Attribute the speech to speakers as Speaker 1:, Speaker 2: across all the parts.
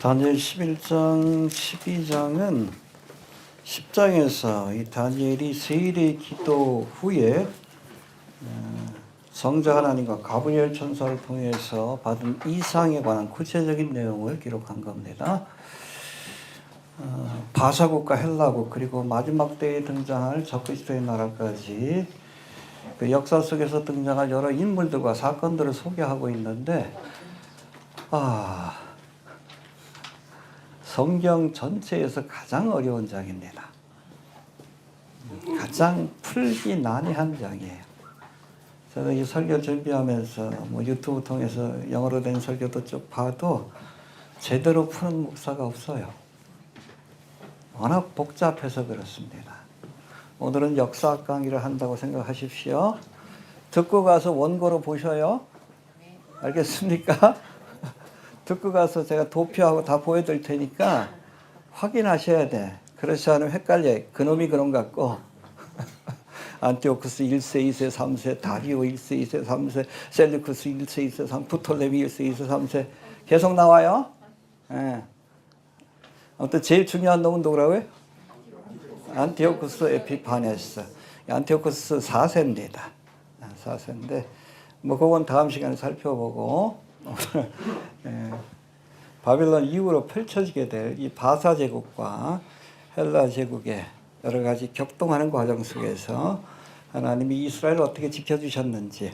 Speaker 1: 다니엘 11장, 12장은 10장에서 이 다니엘이 세일의 기도 후에 성자 하나님과 가브리엘 천사를 통해서 받은 이상에 관한 구체적인 내용을 기록한 겁니다. 바사국과 헬라국 그리고 마지막 때에 등장할 적그리스도의 나라까지 그 역사 속에서 등장할 여러 인물들과 사건들을 소개하고 있는데 성경 전체에서 가장 어려운 장입니다. 가장 풀기 난해한 장이에요. 저는 이 설교 준비하면서 유튜브 통해서 영어로 된 설교도 쭉 봐도 제대로 푸는 목사가 없어요. 워낙 복잡해서 그렇습니다. 오늘은 역사 강의를 한다고 생각하십시오. 듣고 가서 원고로 보셔요. 알겠습니까? 듣고 가서 제가 도표하고 다 보여드릴 테니까 확인하셔야 돼. 그렇지 않으면 헷갈려요. 그놈이 그놈 같고 안티오쿠스 1세, 2세, 3세, 다리오 1세, 2세, 3세, 셀루쿠스 1세, 2세, 3세, 프톨레미 1세, 2세, 3세 계속 나와요. 예. 아무튼 제일 중요한 놈은 누구라고요? 안티오쿠스 에피파네스. 안티오쿠스 4세입니다. 4세인데 그건 다음 시간에 살펴보고 바빌론 이후로 펼쳐지게 될 이 바사 제국과 헬라 제국의 여러 가지 격동하는 과정 속에서 하나님이 이스라엘을 어떻게 지켜주셨는지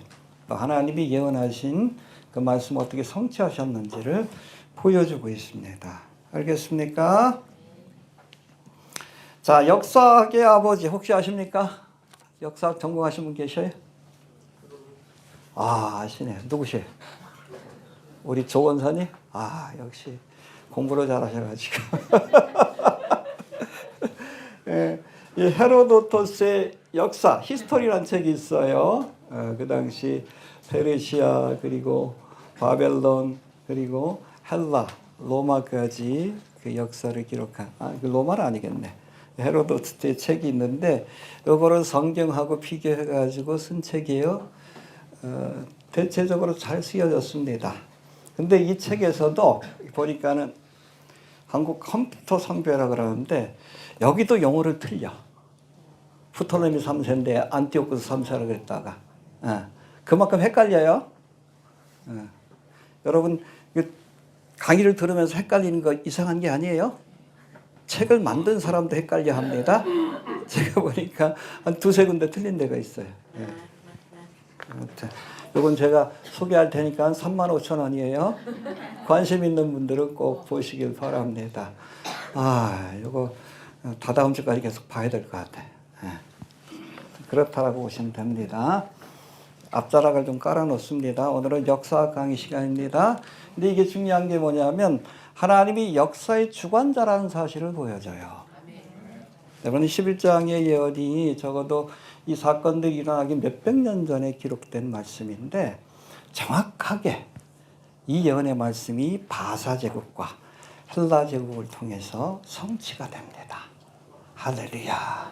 Speaker 1: 또 하나님이 예언하신 그 말씀을 어떻게 성취하셨는지를 보여주고 있습니다. 알겠습니까? 자, 역사학의 아버지 혹시 아십니까? 역사학 전공하신 분 계셔요? 아시네. 누구세요? 우리 조원선이? 역시 공부를 잘하셔가지고. 예, 이 헤로도토스의 역사, 히스토리라는 책이 있어요. 그 당시 페르시아 그리고 바벨론 그리고 헬라, 로마까지 그 역사를 기록한 그 로마는 아니겠네. 헤로도토스의 책이 있는데 이거를 성경하고 비교해가지고 쓴 책이에요. 대체적으로 잘 쓰여졌습니다. 근데 이 책에서도 보니까는 한국 컴퓨터 성배라 그러는데 여기도 용어를 틀려. 프톨레미 3세인데 안티오쿠스 3세라고 그랬다가 그만큼 헷갈려요. 여러분 강의를 들으면서 헷갈리는 거 이상한 게 아니에요. 책을 만든 사람도 헷갈려 합니다. 제가 보니까 한 두세 군데 틀린 데가 있어요. 아무튼 이건 제가 소개할 테니까 한 35,000원이에요. 관심 있는 분들은 꼭 보시길 바랍니다. 이거 다다음 주까지 계속 봐야 될 것 같아요. 그렇다라고 보시면 됩니다. 앞자락을 좀 깔아놓습니다. 오늘은 역사 강의 시간입니다. 근데 이게 중요한 게 뭐냐면 하나님이 역사의 주관자라는 사실을 보여줘요. 여러분 11장의 예언이 적어도 이 사건들이 일어나기 몇백 년 전에 기록된 말씀인데 정확하게 이 예언의 말씀이 바사 제국과 헬라 제국을 통해서 성취가 됩니다. 할렐루야.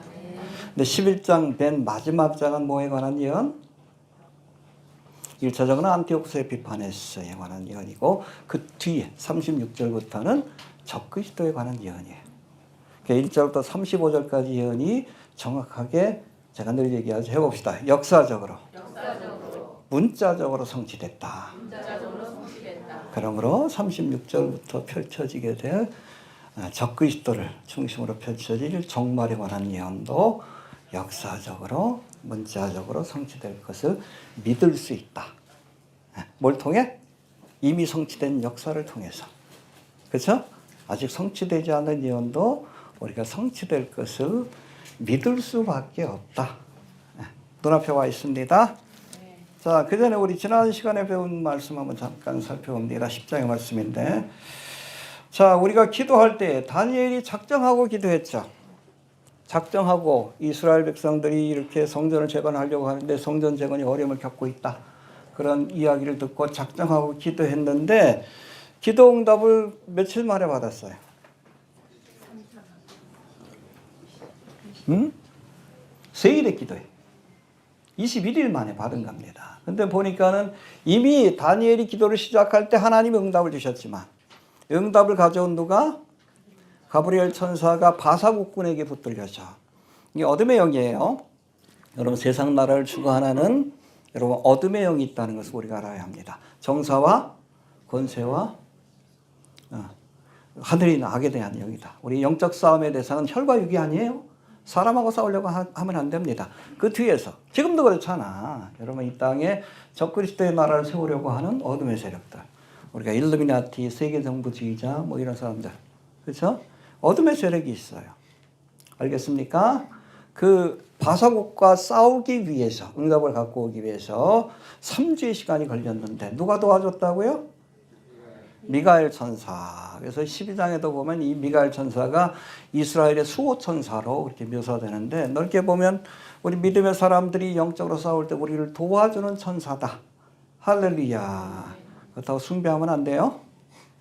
Speaker 1: 근데 11장 맨 마지막 장은 뭐에 관한 예언? 1차적으로는 안티오쿠스 에피파네스에 관한 예언이고 그 뒤에 36절부터는 적그리스도에 관한 예언이에요. 1절부터 35절까지 예언이 정확하게 제가 늘 얘기하죠. 해봅시다. 역사적으로. 문자적으로 성취됐다. 그러므로 36절부터 펼쳐지게 될 적그리스도를 중심으로 펼쳐질 종말에 관한 예언도 역사적으로 문자적으로 성취될 것을 믿을 수 있다. 뭘 통해? 이미 성취된 역사를 통해서. 그렇죠? 아직 성취되지 않은 예언도 우리가 성취될 것을 믿을 수밖에 없다. 눈앞에 와 있습니다. 자, 그 전에 우리 지난 시간에 배운 말씀 한번 잠깐 살펴봅니다. 10장의 말씀인데. 자, 우리가 기도할 때 다니엘이 작정하고 기도했죠. 작정하고 이스라엘 백성들이 이렇게 성전을 재건하려고 하는데 성전 재건이 어려움을 겪고 있다. 그런 이야기를 듣고 작정하고 기도했는데 기도 응답을 며칠 만에 받았어요. 세일의 기도에 21일 만에 받은 겁니다. 근데 보니까는 이미 다니엘이 기도를 시작할 때 하나님이 응답을 주셨지만 응답을 가져온 누가? 가브리엘 천사가 바사국군에게 붙들려져. 이게 어둠의 영이에요. 여러분 세상 나라를 주관하는 여러분 어둠의 영이 있다는 것을 우리가 알아야 합니다. 정사와 권세와 하늘에 있는 악에 대한 영이다. 우리 영적 싸움의 대상은 혈과 육이 아니에요. 사람하고 싸우려고 하면 안 됩니다. 그 뒤에서 지금도 그렇잖아. 여러분 이 땅에 적그리스도의 나라를 세우려고 하는 어둠의 세력들. 우리가 일루미나티, 세계정부주의자 뭐 이런 사람들. 그렇죠? 어둠의 세력이 있어요. 알겠습니까? 그 바사국과 싸우기 위해서 응답을 갖고 오기 위해서 3주의 시간이 걸렸는데 누가 도와줬다고요? 미가엘 천사. 그래서 12장에도 보면 이 미가엘 천사가 이스라엘의 수호 천사로 그렇게 묘사되는데 넓게 보면 우리 믿음의 사람들이 영적으로 싸울 때 우리를 도와주는 천사다. 할렐루야. 그렇다고 숭배하면 안 돼요.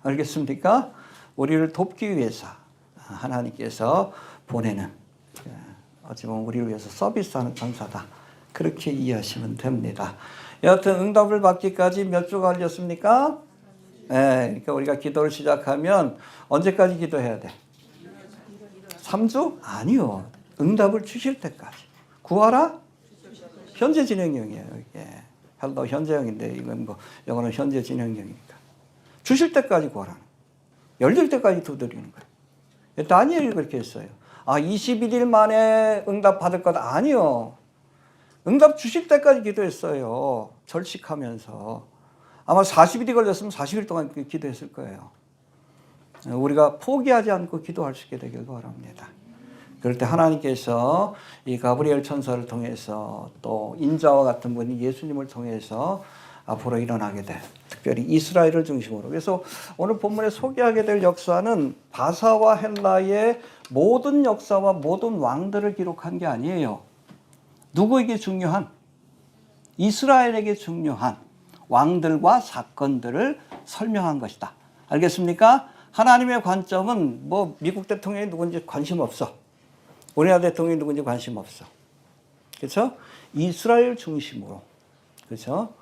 Speaker 1: 알겠습니까? 우리를 돕기 위해서 하나님께서 보내는 어찌 보면 우리를 위해서 서비스하는 천사다. 그렇게 이해하시면 됩니다. 여하튼 응답을 받기까지 몇 주가 걸렸습니까? 네, 그러니까 우리가 기도를 시작하면 언제까지 기도해야 돼? 3주? 아니요. 응답을 주실 때까지. 구하라? 현재 진행형이에요. 이게 헬로 현재형인데 이건 뭐 영어는 현재 진행형이니까. 주실 때까지 구하라. 열릴 때까지 두드리는 거예요. 다니엘이 그렇게 했어요. 21일 만에 응답 받을 것 아니요. 응답 주실 때까지 기도했어요. 절식하면서. 아마 40일이 걸렸으면 40일 동안 기도했을 거예요. 우리가 포기하지 않고 기도할 수 있게 되길 바랍니다. 그럴 때 하나님께서 이 가브리엘 천사를 통해서 또 인자와 같은 분이 예수님을 통해서 앞으로 일어나게 될 특별히 이스라엘을 중심으로. 그래서 오늘 본문에 소개하게 될 역사는 바사와 헬라의 모든 역사와 모든 왕들을 기록한 게 아니에요. 누구에게 중요한? 이스라엘에게 중요한 왕들과 사건들을 설명한 것이다. 알겠습니까? 하나님의 관점은 뭐 미국 대통령이 누군지 관심 없어. 우리나라 대통령이 누군지 관심 없어. 그렇죠? 이스라엘 중심으로. 그렇죠?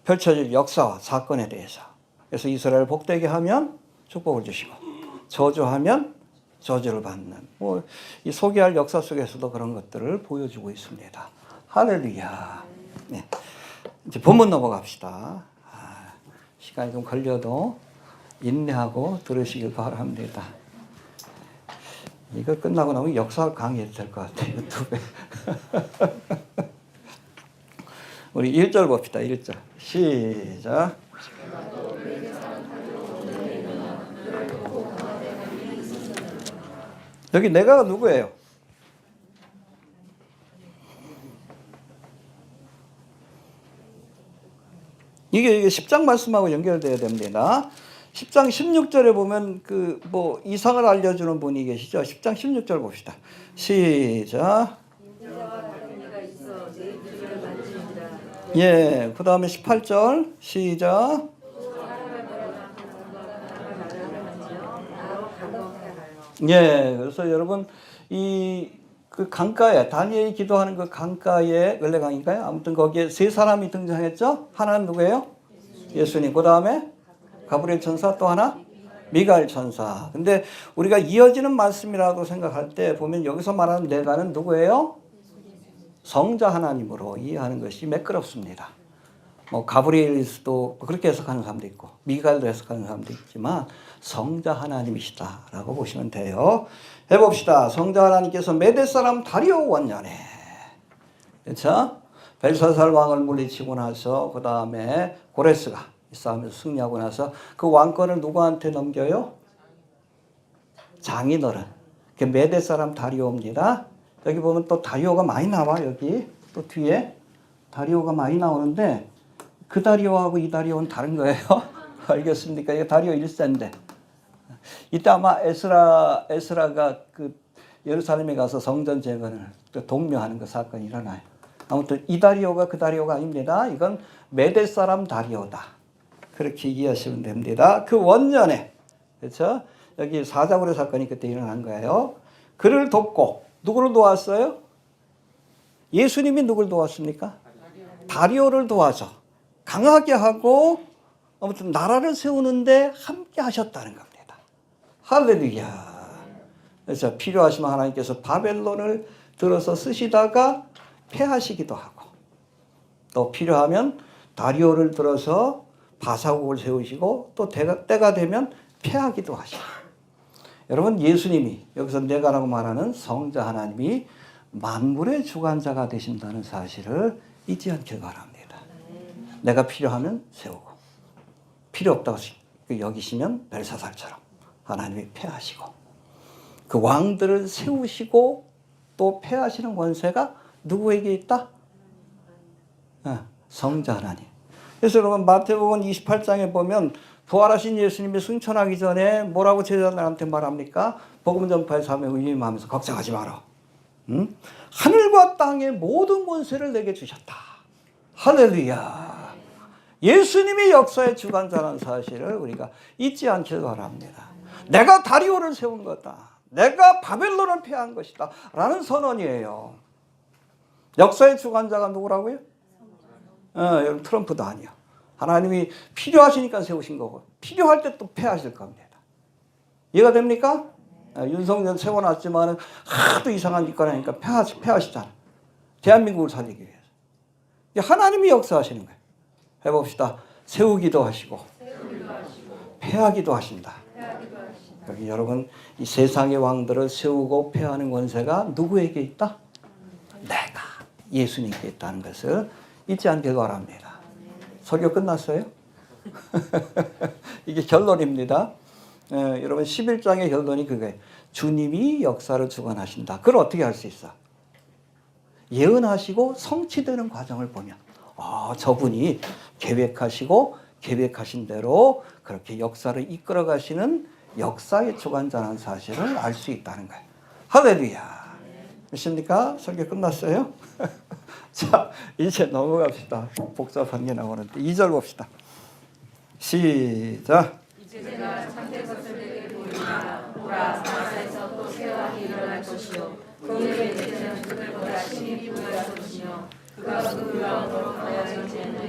Speaker 1: 펼쳐질 역사와 사건에 대해서. 그래서 이스라엘 복되게 하면 축복을 주시고 저주하면 저주를 받는 뭐 이 소개할 역사 속에서도 그런 것들을 보여주고 있습니다. 할렐루야. 네. 이제 본문 넘어갑시다. 시간이 좀 걸려도 인내하고 들으시길 바랍니다. 이거 끝나고 나면 역사 강의해도 될 것 같아요. 유튜브에. 우리 1절 봅시다. 1절. 시작. 여기 내가 누구예요? 이게 10장 말씀하고 연결돼야 됩니다. 10장 16절에 보면 그 뭐 이상을 알려주는 분이 계시죠. 10장 16절 봅시다. 시작. 예, 그 다음에 18절 시작. 예, 그래서 여러분 그 강가에 다니엘이 기도하는 그 강가에 을레강인가요? 아무튼 거기에 세 사람이 등장했죠. 하나는 누구예요? 예수님. 그 다음에 가브리엘 천사, 또 하나 미가엘 천사. 근데 우리가 이어지는 말씀이라고 생각할 때 보면 여기서 말하는 내가는 누구예요? 성자 하나님으로 이해하는 것이 매끄럽습니다. 뭐 가브리엘도 그렇게 해석하는 사람도 있고 미가엘도 해석하는 사람도 있지만 성자 하나님이시다라고 보시면 돼요. 해봅시다. 성자 하나님께서 메대 사람 다리오 원년에, 그렇죠? 벨사살 왕을 물리치고 나서 그 다음에 고레스가 이 싸움에서 승리하고 나서 그 왕권을 누구한테 넘겨요? 장인어른. 그 메대 사람 다리오입니다. 여기 보면 또 다리오가 많이 나와. 여기 또 뒤에 다리오가 많이 나오는데 그 다리오하고 이 다리오는 다른 거예요. 알겠습니까? 이게 다리오 1세인데 이때 아마 에스라가 그 예루살렘에 가서 성전 재건을 독려하는 그 사건이 일어나요. 아무튼 이 다리오가 그 다리오가 아닙니다. 이건 메대 사람 다리오다. 그렇게 이해하시면 됩니다. 그 원년에, 그렇죠? 여기 사자굴의 사건이 그때 일어난 거예요. 그를 돕고 누구를 도왔어요? 예수님이 누굴 도왔습니까? 다리오를 도와서 강하게 하고 아무튼 나라를 세우는데 함께 하셨다는 겁니다. 할렐루야. 그래서 필요하시면 하나님께서 바벨론을 들어서 쓰시다가 패하시기도 하고, 또 필요하면 다리오를 들어서 바사국을 세우시고, 또 때가 되면 패하기도 하시고. 여러분, 예수님이, 여기서 내가라고 말하는 성자 하나님이 만물의 주관자가 되신다는 사실을 잊지 않길 바랍니다. 내가 필요하면 세우고, 필요 없다고 여기시면 벨사살처럼 하나님이 패하시고, 그 왕들을 세우시고 또 패하시는 권세가 누구에게 있다? 성자 하나님. 그래서 여러분, 마태복음 28장에 보면 부활하신 예수님이 승천하기 전에 뭐라고 제자들한테 말합니까? 복음 전파의 삶에 의임하면서 걱정하지 마라. 응? 하늘과 땅의 모든 권세를 내게 주셨다. 할렐루야. 예수님이 역사의 주관자라는 사실을 우리가 잊지 않길 바랍니다. 내가 다리오를 세운 거다. 내가 바벨론을 패한 것이다. 라는 선언이에요. 역사의 주관자가 누구라고요? 여러분, 트럼프도 아니요. 하나님이 필요하시니까 세우신 거고, 필요할 때 또 패하실 겁니다. 이해가 됩니까? 윤석열 세워놨지만 하도 이상한 짓거리 하니까 패하시잖아. 대한민국을 살리기 위해서. 하나님이 역사하시는 거예요. 해봅시다. 세우기도 하시고 패하기도 하신다. 여기 여러분, 이 세상의 왕들을 세우고 패하는 권세가 누구에게 있다? 내가 예수님께 있다는 것을 잊지 않길 바랍니다. 설교 끝났어요? 이게 결론입니다. 여러분, 11장의 결론이 그거예요. 주님이 역사를 주관하신다. 그걸 어떻게 할 수 있어? 예언하시고 성취되는 과정을 보면 저분이 계획하시고 계획하신 대로 그렇게 역사를 이끌어 가시는 역사의 주관자라는 사실을 알 수 있다는 거예요. 할렐루야. 믿습니까? 설교 끝났어요? 자, 이제 넘어갑시다. 복잡한 게 나오는데 2절 봅시다. 시작.
Speaker 2: 이제 내가 참된 것을 내게 보이리라. 보라, 사사에서 또 새 왕이 일어날 것이요 그에게 대체는 그들보다 심히 부유할 것이며 그가 그 왕으로 하여금 쟤는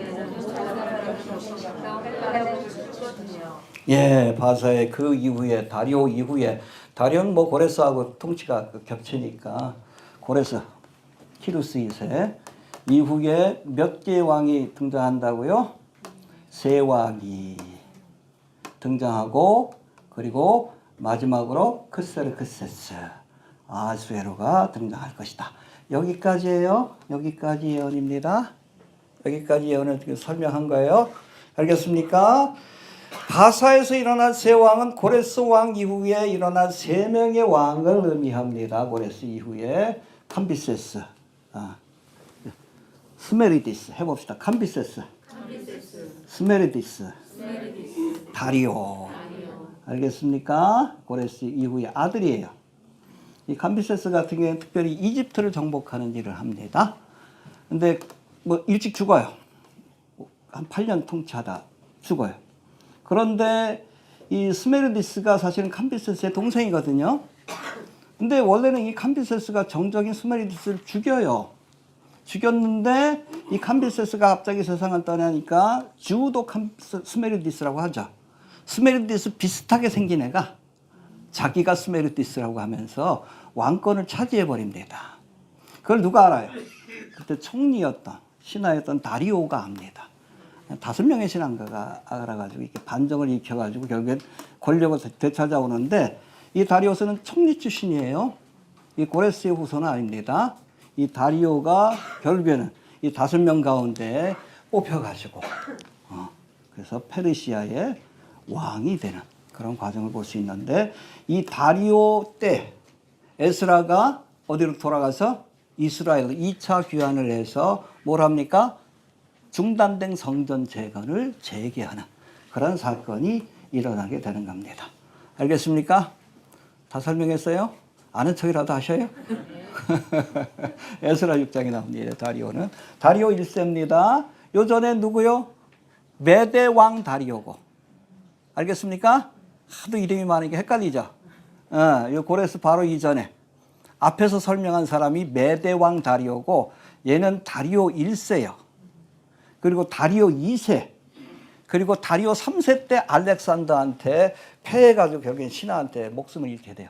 Speaker 1: 예, 바사의 그 이후에, 다리오 이후에, 다리오는 고레스하고 통치가 겹치니까 고레스 키루스 2세 이후에 몇 개의 왕이 등장한다고요? 세 왕이 등장하고, 그리고 마지막으로 크세르크세스 아수에로가 등장할 것이다. 여기까지예요. 여기까지 예언입니다. 여기까지 예언을 설명한 거예요. 알겠습니까? 바사에서 일어난 세 왕은 고레스 왕 이후에 일어난 세 명의 왕을 의미합니다. 고레스 이후에 캄비세스, 스메리디스 해봅시다. 캄비세스, 스메리디스, 다리오. 알겠습니까? 고레스 이후의 아들이에요. 이 캄비세스 같은 경우는 특별히 이집트를 정복하는 일을 합니다. 근데 일찍 죽어요. 한 8년 통치하다 죽어요. 그런데 이 스메르디스가 사실은 캄비세스의 동생이거든요. 근데 원래는 이 캄비세스가 정적인 스메르디스를 죽여요. 죽였는데 이 캄비세스가 갑자기 세상을 떠나니까 주도 스메르디스라고 하죠. 스메르디스 비슷하게 생긴 애가 자기가 스메르디스라고 하면서 왕권을 차지해 버립니다. 그걸 누가 알아요? 그때 총리였던 신하였던 다리오가 압니다. 5명의 신하가 알아가지고 이렇게 반정을 일으켜가지고 결국엔 권력을 되찾아오는데, 이 다리오스는 총리 출신이에요. 이 고레스의 후손은 아닙니다. 이 다리오가 결국에는 이 5명 가운데 뽑혀가지고 그래서 페르시아의 왕이 되는 그런 과정을 볼 수 있는데, 이 다리오 때 에스라가 어디로 돌아가서 이스라엘 2차 귀환을 해서 뭘 합니까? 중단된 성전 재건을 재개하는 그런 사건이 일어나게 되는 겁니다. 알겠습니까? 다 설명했어요? 아는 척이라도 하셔요? 에스라 6장에 나옵니다. 다리오는. 다리오 1세입니다. 요 전에 누구요? 메대 왕 다리오고. 알겠습니까? 하도 이름이 많으니까 헷갈리죠? 요 고레스 바로 이전에 앞에서 설명한 사람이 메대 왕 다리오고, 얘는 다리오 1세요. 그리고 다리오 2세, 그리고 다리오 3세 때 알렉산더한테 패해가지고 결국엔 신하한테 목숨을 잃게 돼요.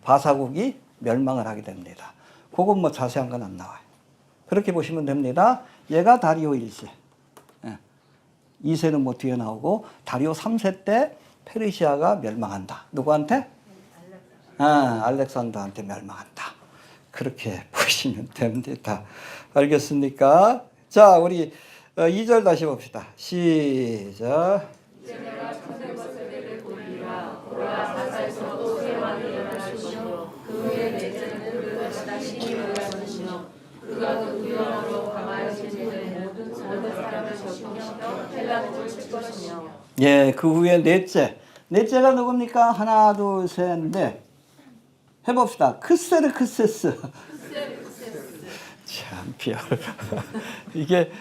Speaker 1: 바사국이 멸망을 하게 됩니다. 그건 뭐 자세한 건 안 나와요. 그렇게 보시면 됩니다. 얘가 다리오 1세. 2세는 뭐 뒤에 나오고 다리오 3세 때 페르시아가 멸망한다. 누구한테? 알렉산더한테 멸망한다. 그렇게 보시면 됩니다. 알겠습니까? 자, 우리 2절 다시 봅시다. 시작. 예, 그 후에 넷째. 넷째가 누굽니까? 하나, 둘, 셋, 넷. 해봅시다. 크세르크세스. 참 별. 이게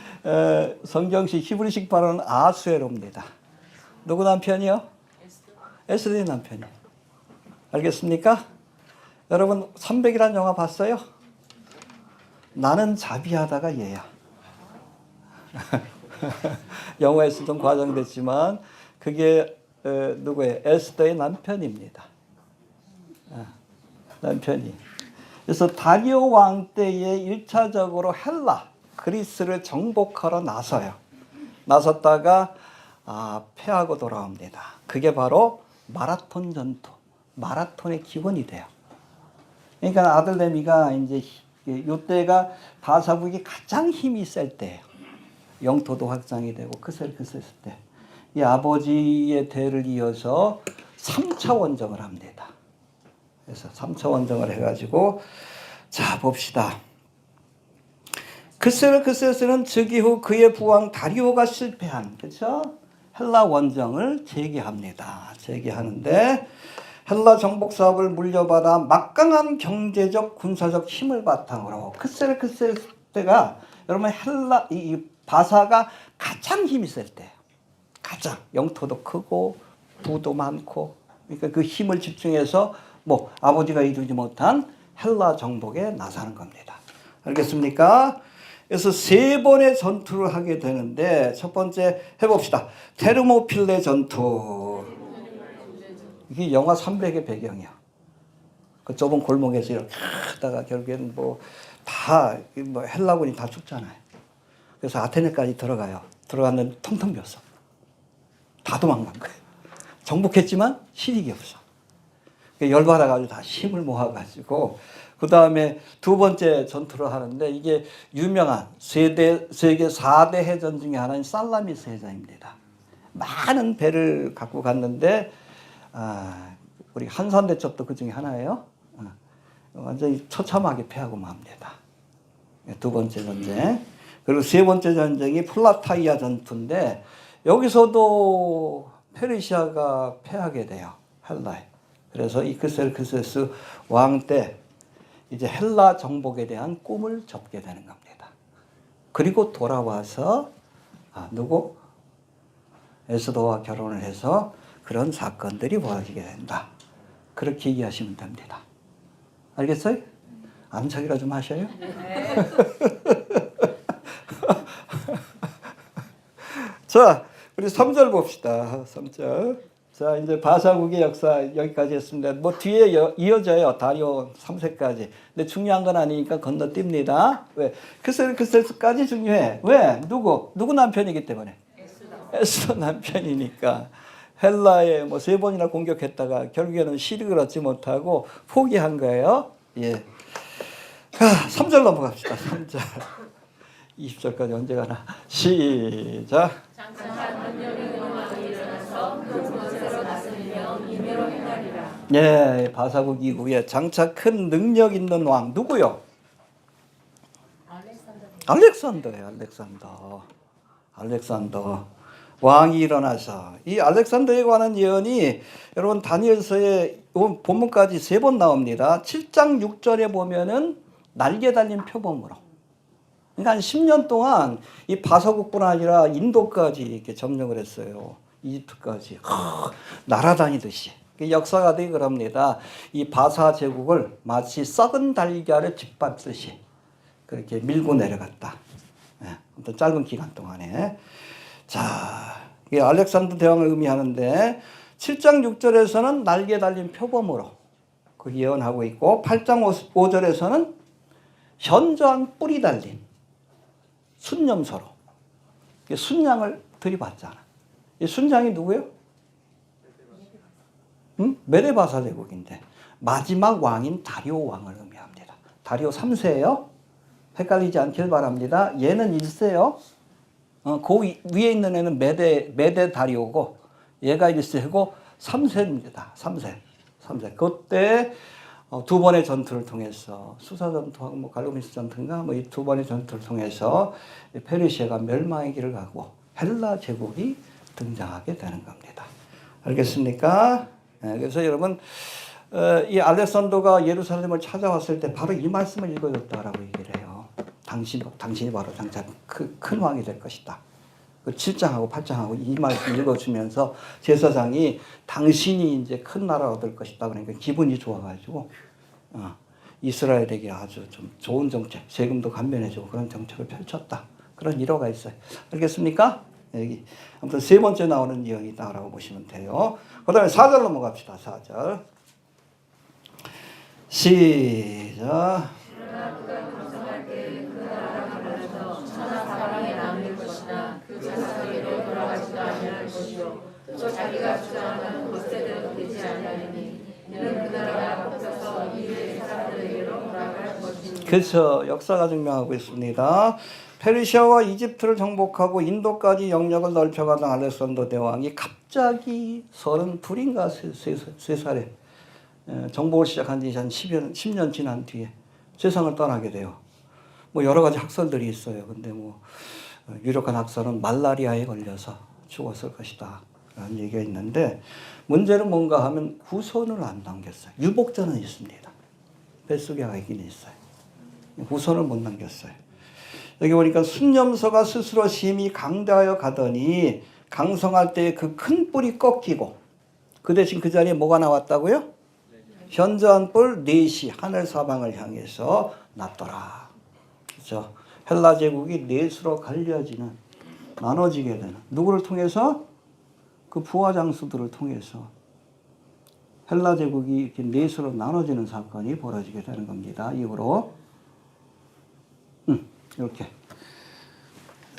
Speaker 1: 성경식 히브리식 발음은 아수에로입니다. 누구 남편이요? 에스더의 남편이요. 알겠습니까? 여러분 300이라는 영화 봤어요? 나는 자비하다가 얘야. 영화에서 좀 과장됐지만 그게 누구예요? 에스더의 남편입니다. 남편이. 그래서 다리오 왕 때에 1차적으로 헬라, 그리스를 정복하러 나서요. 나섰다가 패하고 돌아옵니다. 그게 바로 마라톤 전투, 마라톤의 기본이 돼요. 그러니까 아들내미가 이제 이때가 바사국이 가장 힘이 셀 때예요. 영토도 확장이 되고 크셀크셀 때. 이 아버지의 대를 이어서 3차 원정을 합니다. 그래서 3차 원정을 해가지고 자 봅시다. 크세르크세스는 즉위 후 그의 부왕 다리오가 실패한 그렇죠? 헬라 원정을 재개합니다. 재개하는데 헬라 정복 사업을 물려받아 막강한 경제적 군사적 힘을 바탕으로 크세르크세스 때가 여러분 헬라 이 바사가 가장 힘이 셀 때예요. 가장 영토도 크고 부도 많고 그러니까 그 힘을 집중해서 뭐 아버지가 이루지 못한 헬라 정복에 나서는 겁니다. 알겠습니까? 그래서 3번의 전투를 하게 되는데 첫 번째 해봅시다. 테르모필레 전투. 이게 영화 300의 배경이야. 그 좁은 골목에서 이렇게 하다가 결국에는 뭐 다 뭐 헬라군이 다 죽잖아요. 그래서 아테네까지 들어가요. 들어갔는데 텅텅 비었어. 다 도망간 거예요. 정복했지만 실익이 없어. 열받아가지고 다 힘을 모아가지고 그 다음에 두 번째 전투를 하는데 이게 유명한 세계 4대 해전 중에 하나인 살라미스 해전입니다. 많은 배를 갖고 갔는데 우리 한산대첩도 그 중에 하나예요. 완전히 처참하게 패하고 맙니다. 두 번째 전쟁. 그리고 세 번째 전쟁이 플라타이아 전투인데 여기서도 페르시아가 패하게 돼요. 헬라에. 그래서 이크셀크세스 왕 때 이제 헬라 정복에 대한 꿈을 접게 되는 겁니다. 그리고 돌아와서 누구? 에스더와 결혼을 해서 그런 사건들이 벌어지게 된다. 그렇게 이해하시면 됩니다. 알겠어요? 암착이라 좀 하셔요? 자, 우리 3절 봅시다. 3절. 자, 이제 바사국의 역사 여기까지 했습니다. 뭐 뒤에 이어져요. 다리오 3세까지. 근데 중요한 건 아니니까 건너뜁니다. 왜? 크셀까지 중요해. 왜? 누구 남편이기 때문에? 에스더 남편이니까. 헬라에 뭐 3번이나 공격했다가 결국에는 실익을 얻지 못하고 포기한 거예요. 예. 3절 넘어갑시다. 3절. 20절까지 언제 가나? 시작. 예, 바사국 이후에 장차 큰 능력 있는 왕 누구요? 알렉산더예요. 알렉산더 왕이 일어나서 이 알렉산더에 관한 예언이 여러분 다니엘서에 본문까지 3번 나옵니다. 7장 6절에 보면은 날개 달린 표범으로. 그러니까 한 10년 동안 이 바사국뿐 아니라 인도까지 이렇게 점령을 했어요. 이집트까지 날아다니듯이. 역사가들이 그럽니다. 이 바사 제국을 마치 썩은 달걀을 짓밟듯이 그렇게 밀고 내려갔다. 네, 짧은 기간 동안에. 자, 이게 알렉산더 대왕을 의미하는데 7장 6절에서는 날개 달린 표범으로 그 예언하고 있고 8장 5절에서는 현저한 뿔이 달린 순념서로 순양을 들이받잖아. 이 순양이 누구예요? 메데바사 제국인데 마지막 왕인 다리오 왕을 의미합니다. 다리오 3세예요. 헷갈리지 않길 바랍니다. 얘는 1세요. 그 위에 있는 애는 메데 다리오고 얘가 1세고 3세입니다. 3세. 그때 두 번의 전투를 통해서 수사 전투하고 뭐 갈로미스 전투인가 뭐 이 두 번의 전투를 통해서 페르시아가 멸망의 길을 가고 헬라 제국이 등장하게 되는 겁니다. 알겠습니까? 그래서 여러분 이 알렉산더가 예루살렘을 찾아왔을 때 바로 이 말씀을 읽어줬다라고 얘기를 해요. 당신이 바로 장차 큰 왕이 될 것이다. 그 7장하고 8장하고 이 말씀 읽어주면서 제사장이 당신이 이제 큰 나라를 얻을 것이다. 그러니까 기분이 좋아가지고 이스라엘에게 아주 좀 좋은 정책, 세금도 감면해주고 그런 정책을 펼쳤다. 그런 일화가 있어요. 알겠습니까? 여기 아무튼 세 번째 나오는 예언이다라고 보시면 돼요. 그 다음에 4절 넘어갑시다. 4절 시작.
Speaker 2: 또 자기가 주장하는 곳대로 되지 아니하니 이는 그 나라가 꺾여서 이유의 사람들에게로 돌아갈 것이니.
Speaker 1: 그래서 역사가 증명하고 있습니다. 페르시아와 이집트를 정복하고 인도까지 영역을 넓혀가던 알렉산더 대왕이 갑자기 32인가 3살에 정복을 시작한 지 한 10년 지난 뒤에 세상을 떠나게 돼요. 뭐 여러 가지 학설들이 있어요. 근데 뭐 유력한 학설은 말라리아에 걸려서 죽었을 것이다 라는 얘기가 있는데 문제는 뭔가 하면 후손을 안 남겼어요. 유복자는 있습니다. 뱃속에 아기는 있어요. 후손을 못 남겼어요. 여기 보니까 순념서가 스스로 심히 강대하여 가더니 강성할 때 그 큰 뿔이 꺾이고 그 대신 그 자리에 뭐가 나왔다고요? 현저한 뿔 넷이 하늘 사방을 향해서 났더라. 그렇죠? 헬라 제국이 넷으로 갈려지는, 나눠지게 되는, 누구를 통해서? 그 부하 장수들을 통해서 헬라 제국이 이렇게 넷으로 나눠지는 사건이 벌어지게 되는 겁니다. 이후로 이렇게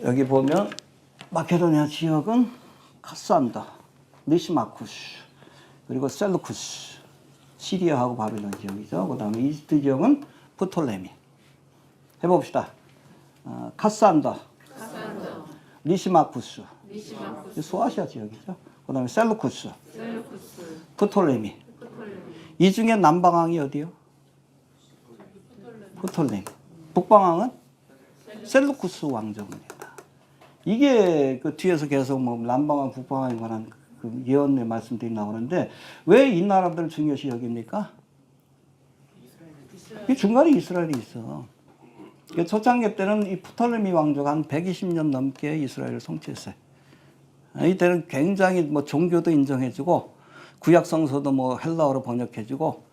Speaker 1: 여기 보면 마케도니아 지역은 카산다, 니시마쿠스, 그리고 셀루쿠스, 시리아하고 바빌론 지역이죠. 그 다음에 이집트 지역은 프톨레미. 해봅시다. 카산다, 니시마쿠스, 소아시아 지역이죠. 그 다음에 셀루쿠스, 프톨레미. 이 중에 남방왕이 어디요? 프톨레미. 북방왕은 셀루쿠스 왕정입니다. 이게 그 뒤에서 계속 뭐 남방왕, 북방왕에 관한 그 예언의 말씀들이 나오는데 왜 이 나라들을 중요시 여깁니까? 이 중간에 이스라엘이 있어. 초창기 때는 이 프톨레미 왕조가 한 120년 넘게 이스라엘을 통치했어요. 이때는 굉장히 뭐 종교도 인정해주고 구약 성서도 뭐 헬라어로 번역해주고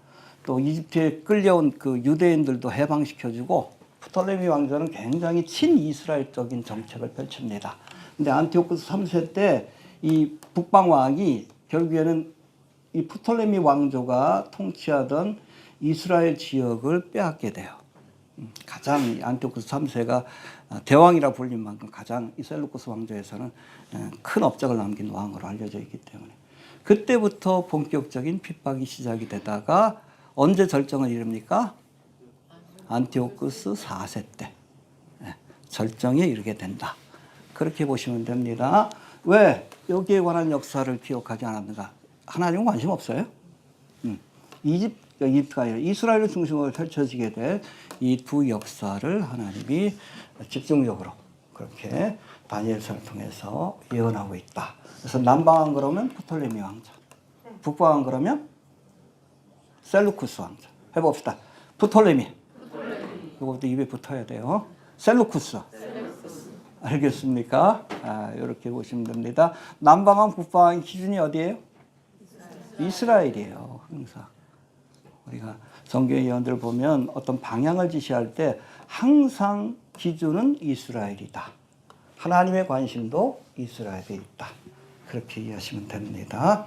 Speaker 1: 또 이집트에 끌려온 그 유대인들도 해방시켜주고 프톨레미 왕조는 굉장히 친이스라엘적인 정책을 펼칩니다. 근데 안티오쿠스 3세 때 이 북방 왕이 결국에는 이 프톨레미 왕조가 통치하던 이스라엘 지역을 빼앗게 돼요. 가장 안티오쿠스 3세가 대왕이라 불린 만큼 가장 이 셀루쿠스 왕조에서는 큰 업적을 남긴 왕으로 알려져 있기 때문에 그때부터 본격적인 핍박이 시작이 되다가 언제 절정을 이룹니까? 안티오쿠스 4세 때 절정에 이르게 된다. 그렇게 보시면 됩니다. 왜 여기에 관한 역사를 기억하지 않았는가? 하나님은 관심 없어요. 이집트가 아니라 이스라엘을 중심으로 펼쳐지게 될 이 두 역사를 하나님이 집중적으로 그렇게 다니엘서를 통해서 예언하고 있다. 그래서 남방왕 그러면 프톨레미 왕자, 북방왕 그러면 셀루쿠스 왕자. 해봅시다. 프톨레미. 이것도 입에 붙어야 돼요. 셀루쿠스. 알겠습니까? 이렇게 보시면 됩니다. 남방왕, 북방왕 기준이 어디예요? 이스라엘이에요. 항상. 우리가 성경의 예언들을 보면 어떤 방향을 지시할 때 항상 기준은 이스라엘이다. 하나님의 관심도 이스라엘에 있다. 그렇게 이해하시면 됩니다.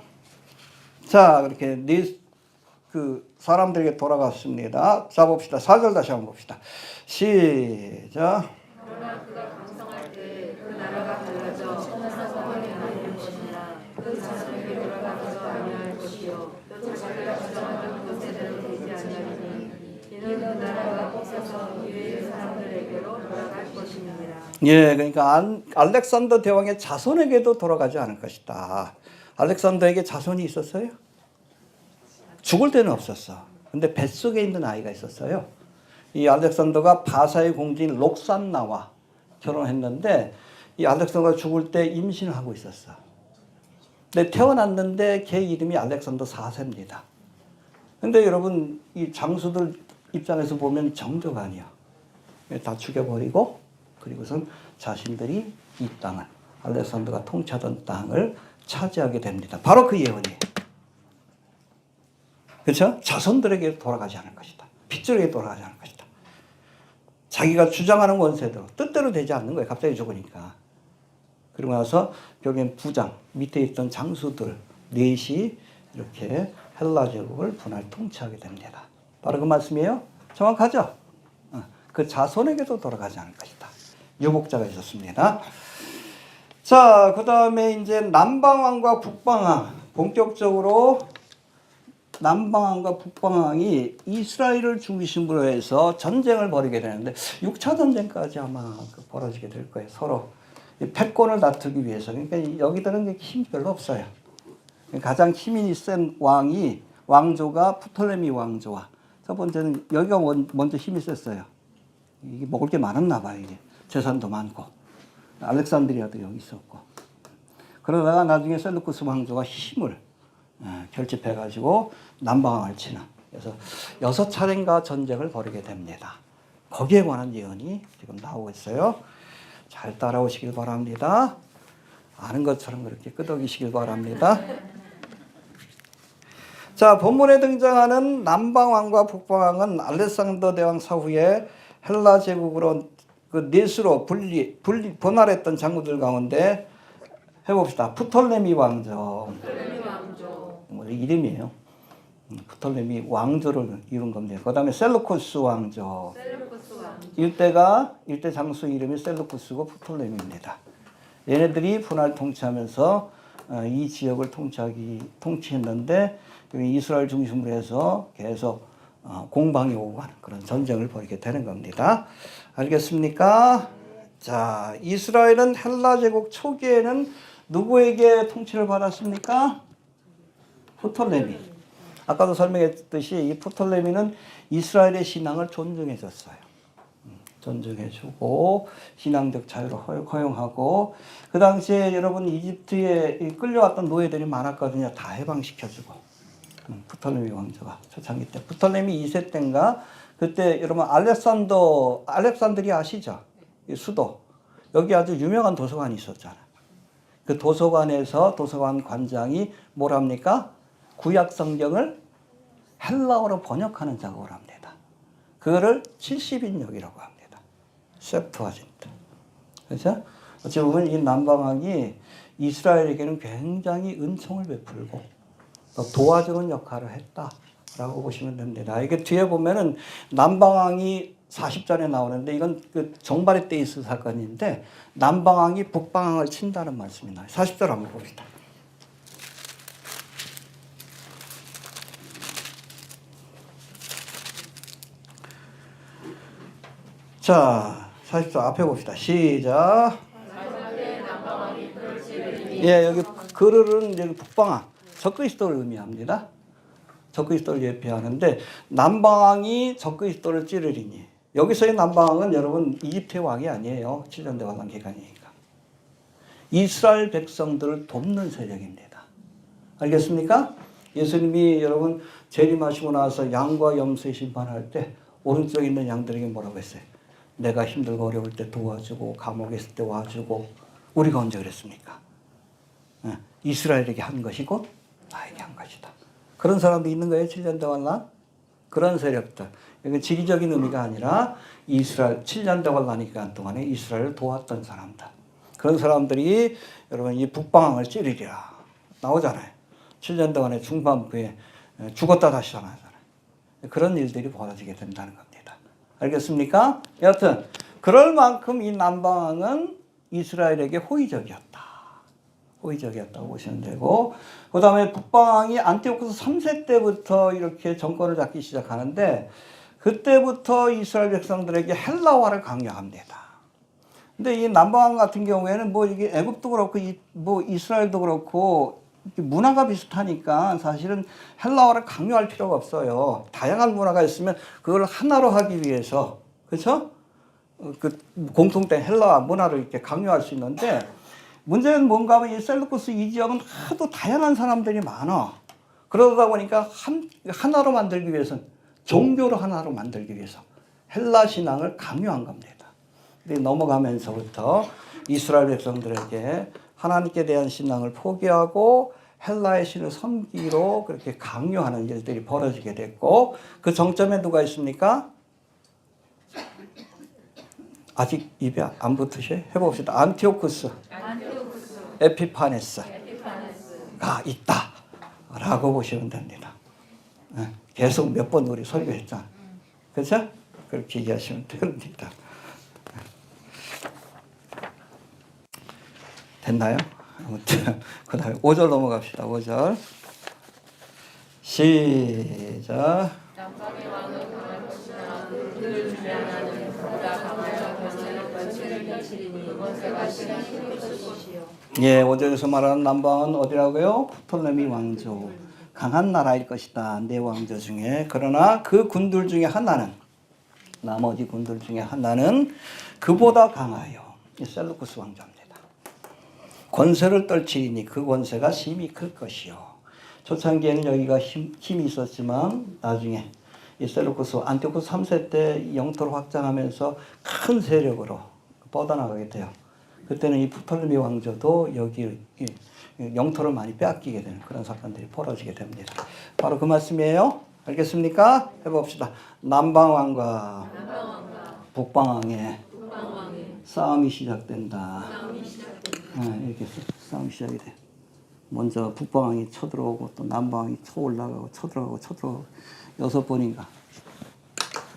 Speaker 1: 자, 그렇게 사람들에게 돌아갔습니다. 자, 봅시다. 4절 다시 한번 봅시다. 시작.
Speaker 2: 그러나 그가 강성할 때 그 나라가 달라져 천하성을 행하는 것이니라. 그 자손에게 돌아가서 아니할 것이요 또 자기가 주장하던 그 세대로 되지 아니하리니 이는 그 나라가 꺾여서 유대의 사람들에게로 돌아갈 것입니다.
Speaker 1: 예, 그러니까 알렉산더 대왕의 자손에게도 돌아가지 않을 것이다. 알렉산더에게 자손이 있었어요? 죽을 때는 없었어. 근데 뱃속에 있는 아이가 있었어요. 이 알렉산더가 바사의 공주인 록산나와 결혼했는데 이 알렉산더가 죽을 때 임신을 하고 있었어. 근데 태어났는데 걔 이름이 알렉산더 4세입니다. 근데 여러분 이 장수들 입장에서 보면 정조가 아니야. 다 죽여버리고 그리고선 자신들이 이 땅을 알렉산더가 통치하던 땅을 차지하게 됩니다. 바로 그 예언이에요. 그렇죠? 자손들에게 돌아가지 않을 것이다. 핏줄에게 돌아가지 않을 것이다. 자기가 주장하는 원세대로 뜻대로 되지 않는 거예요. 갑자기 죽으니까. 그리고 나서 결국엔 부장 밑에 있던 장수들 넷이 이렇게 헬라 제국을 분할 통치하게 됩니다. 바로 그 말씀이에요. 정확하죠? 그 자손에게도 돌아가지 않을 것이다. 유복자가 있었습니다. 자, 그 다음에 이제 남방왕과 북방왕. 본격적으로 남방왕과 북방왕이 이스라엘을 중심으로 해서 전쟁을 벌이게 되는데 6차 전쟁까지 아마 벌어지게 될 거예요. 서로 패권을 다투기 위해서. 그러니까 여기들은 힘이 별로 없어요. 가장 힘이 센 왕조가 프톨레미 왕조와 첫 번째는 여기가 먼저 힘이 셌어요. 이게 먹을 게 많았나 봐요. 이게 재산도 많고 알렉산드리아도 여기 있었고 그러다가 나중에 셀루쿠스 왕조가 힘을 결집해가지고 남방왕을 치는 그래서 6차례인가 전쟁을 벌이게 됩니다. 거기에 관한 예언이 지금 나오고 있어요. 잘 따라오시길 바랍니다. 아는 것처럼 그렇게 끄덕이시길 바랍니다. 자, 본문에 등장하는 남방왕과 북방왕은 알렉산더 대왕 사후에 헬라 제국으로 그 넷으로 분할했던 장군들 가운데 해봅시다. 프톨레미 왕조. 뭐 이름이에요. 프톨레미 왕조를 이룬 겁니다. 그 다음에 셀루쿠스 왕조. 일대 장수 이름이 셀루쿠스고 프톨레미입니다. 얘네들이 분할 통치하면서 이 지역을 통치했는데 이스라엘 중심으로 해서 계속 공방이 오고 하는 그런 전쟁을 벌이게 되는 겁니다. 알겠습니까? 자, 이스라엘은 헬라 제국 초기에는 누구에게 통치를 받았습니까? 프톨레미. 아까도 설명했듯이 이 프톨레미는 이스라엘의 신앙을 존중해줬어요. 존중해주고 신앙적 자유를 허용하고 그 당시에 여러분 이집트에 끌려왔던 노예들이 많았거든요. 다 해방시켜주고 프톨레미 왕조가 초창기 때 프톨레미 2세 때인가 그때 여러분 알렉산드리아 아시죠? 수도 여기 아주 유명한 도서관이 있었잖아요. 그 도서관에서 도서관 관장이 뭘 합니까? 구약 성경을 헬라어로 번역하는 작업을 합니다. 그거를 70인역이라고 합니다. septuaginta. 그렇죠? 어찌 보면 이 남방왕이 이스라엘에게는 굉장히 은총을 베풀고 또 도와주는 역할을 했다라고 보시면 됩니다. 이게 뒤에 보면은 남방왕이 40절에 나오는데 이건 그 정발의 때 있을 사건인데 남방왕이 북방왕을 친다는 말씀이 나와요. 40절 한번 봅시다. 자, 40절 앞에 봅시다. 시작. 예, 여기 그르는 여기 북방왕, 적그리스도를 의미합니다. 적그리스도를 예표하는데 남방왕이 적그리스도를 찌르리니 여기서의 남방왕은 여러분 이집트의 왕이 아니에요. 7년 대환란 기간이니까. 이스라엘 백성들을 돕는 세력입니다. 알겠습니까? 예수님이 여러분 재림하시고 나서 양과 염소의 심판할 때 오른쪽에 있는 양들에게 뭐라고 했어요? 내가 힘들고 어려울 때 도와주고 감옥에 있을 때 와주고 우리가 언제 그랬습니까? 이스라엘에게 한 것이고 나에게 한 것이다. 그런 사람도 있는 거예요. 7년 대환란. 그런 세력들. 이건 지리적인 의미가 아니라 이스라엘 7년 대환란 기간 동안에 이스라엘을 도왔던 사람들. 그런 사람들이 여러분 이 북방왕을 찌르리라 나오잖아요. 7년 동안의 중반부에 죽었다 다시 살아나잖아요. 그런 일들이 벌어지게 된다는 겁니다. 알겠습니까? 여하튼 그럴 만큼 이 남방왕은 이스라엘에게 호의적이었다. 호의적이었다고 보시면 되고, 그 다음에 북방왕이 안티오쿠스 3세 때부터 이렇게 정권을 잡기 시작하는데, 그때부터 이스라엘 백성들에게 헬라화를 강요합니다. 근데 이 남방왕 같은 경우에는 뭐 이게 애굽도 그렇고 뭐 이스라엘도 그렇고 문화가 비슷하니까 사실은 헬라어를 강요할 필요가 없어요. 다양한 문화가 있으면 그걸 하나로 하기 위해서, 그렇죠? 그 공통된 헬라어 문화를 이렇게 강요할 수 있는데, 문제는 뭔가 하면 이 셀루쿠스 이 지역은 하도 다양한 사람들이 많아. 그러다 보니까 하나로 만들기 위해서는, 종교를 하나로 만들기 위해서 헬라 신앙을 강요한 겁니다. 넘어가면서부터 이스라엘 백성들에게 하나님께 대한 신앙을 포기하고 헬라의 신을 섬기로 그렇게 강요하는 일들이 벌어지게 됐고, 그 정점에 누가 있습니까? 아직 입에 안 붙으셔요? 해봅시다. 안티오쿠스 에피파네스가 있다 라고 보시면 됩니다. 계속 몇 번 우리 설교했잖아. 그렇죠? 그렇게 이해하시면 됩니다. 됐나요? 아무튼 그 다음에 5절 넘어갑시다. 5절 시작.
Speaker 2: 남방의 왕은 강할 것이나 그들 중에 하나는 그보다 강하여 권세를 펼치리니 권세가 신이 클 것이요.
Speaker 1: 예, 5절에서 말하는 남방은 어디라고요? 프톨레미 왕조, 강한 나라일 것이다. 네 왕조 중에. 그러나 그 군들 중에 하나는, 나머지 군들 중에 하나는 그보다 강하여 셀루쿠스 왕조입니다. 권세를 떨치니 그 권세가 심히 클 것이요. 초창기에는 여기가 힘이 있었지만 나중에 이 셀루쿠스 안티오쿠스 3세 때 영토를 확장하면서 큰 세력으로 뻗어나가게 돼요. 그때는 이 프톨레미 왕조도 여기 영토를 많이 빼앗기게 되는 그런 사건들이 벌어지게 됩니다. 바로 그 말씀이에요. 알겠습니까? 해봅시다. 남방왕과 북방왕의 싸움이 시작된다. 이렇게 싸움이 시작이 돼. 먼저 북방왕이 쳐들어오고 또 남방왕이 쳐올라가고 쳐들어가고 6번인가.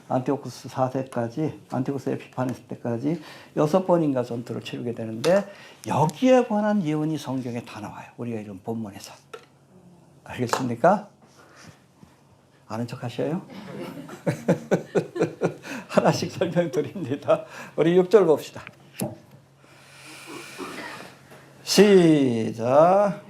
Speaker 1: 안티오쿠스 4세까지, 안티오쿠스 에피파네스 때까지 6번인가 전투를 치르게 되는데, 여기에 관한 예언이 성경에 다 나와요. 우리가 이런 본문에서. 알겠습니까? 아는 척 하셔요? 하나씩 설명드립니다. 우리 6절 봅시다. 시작.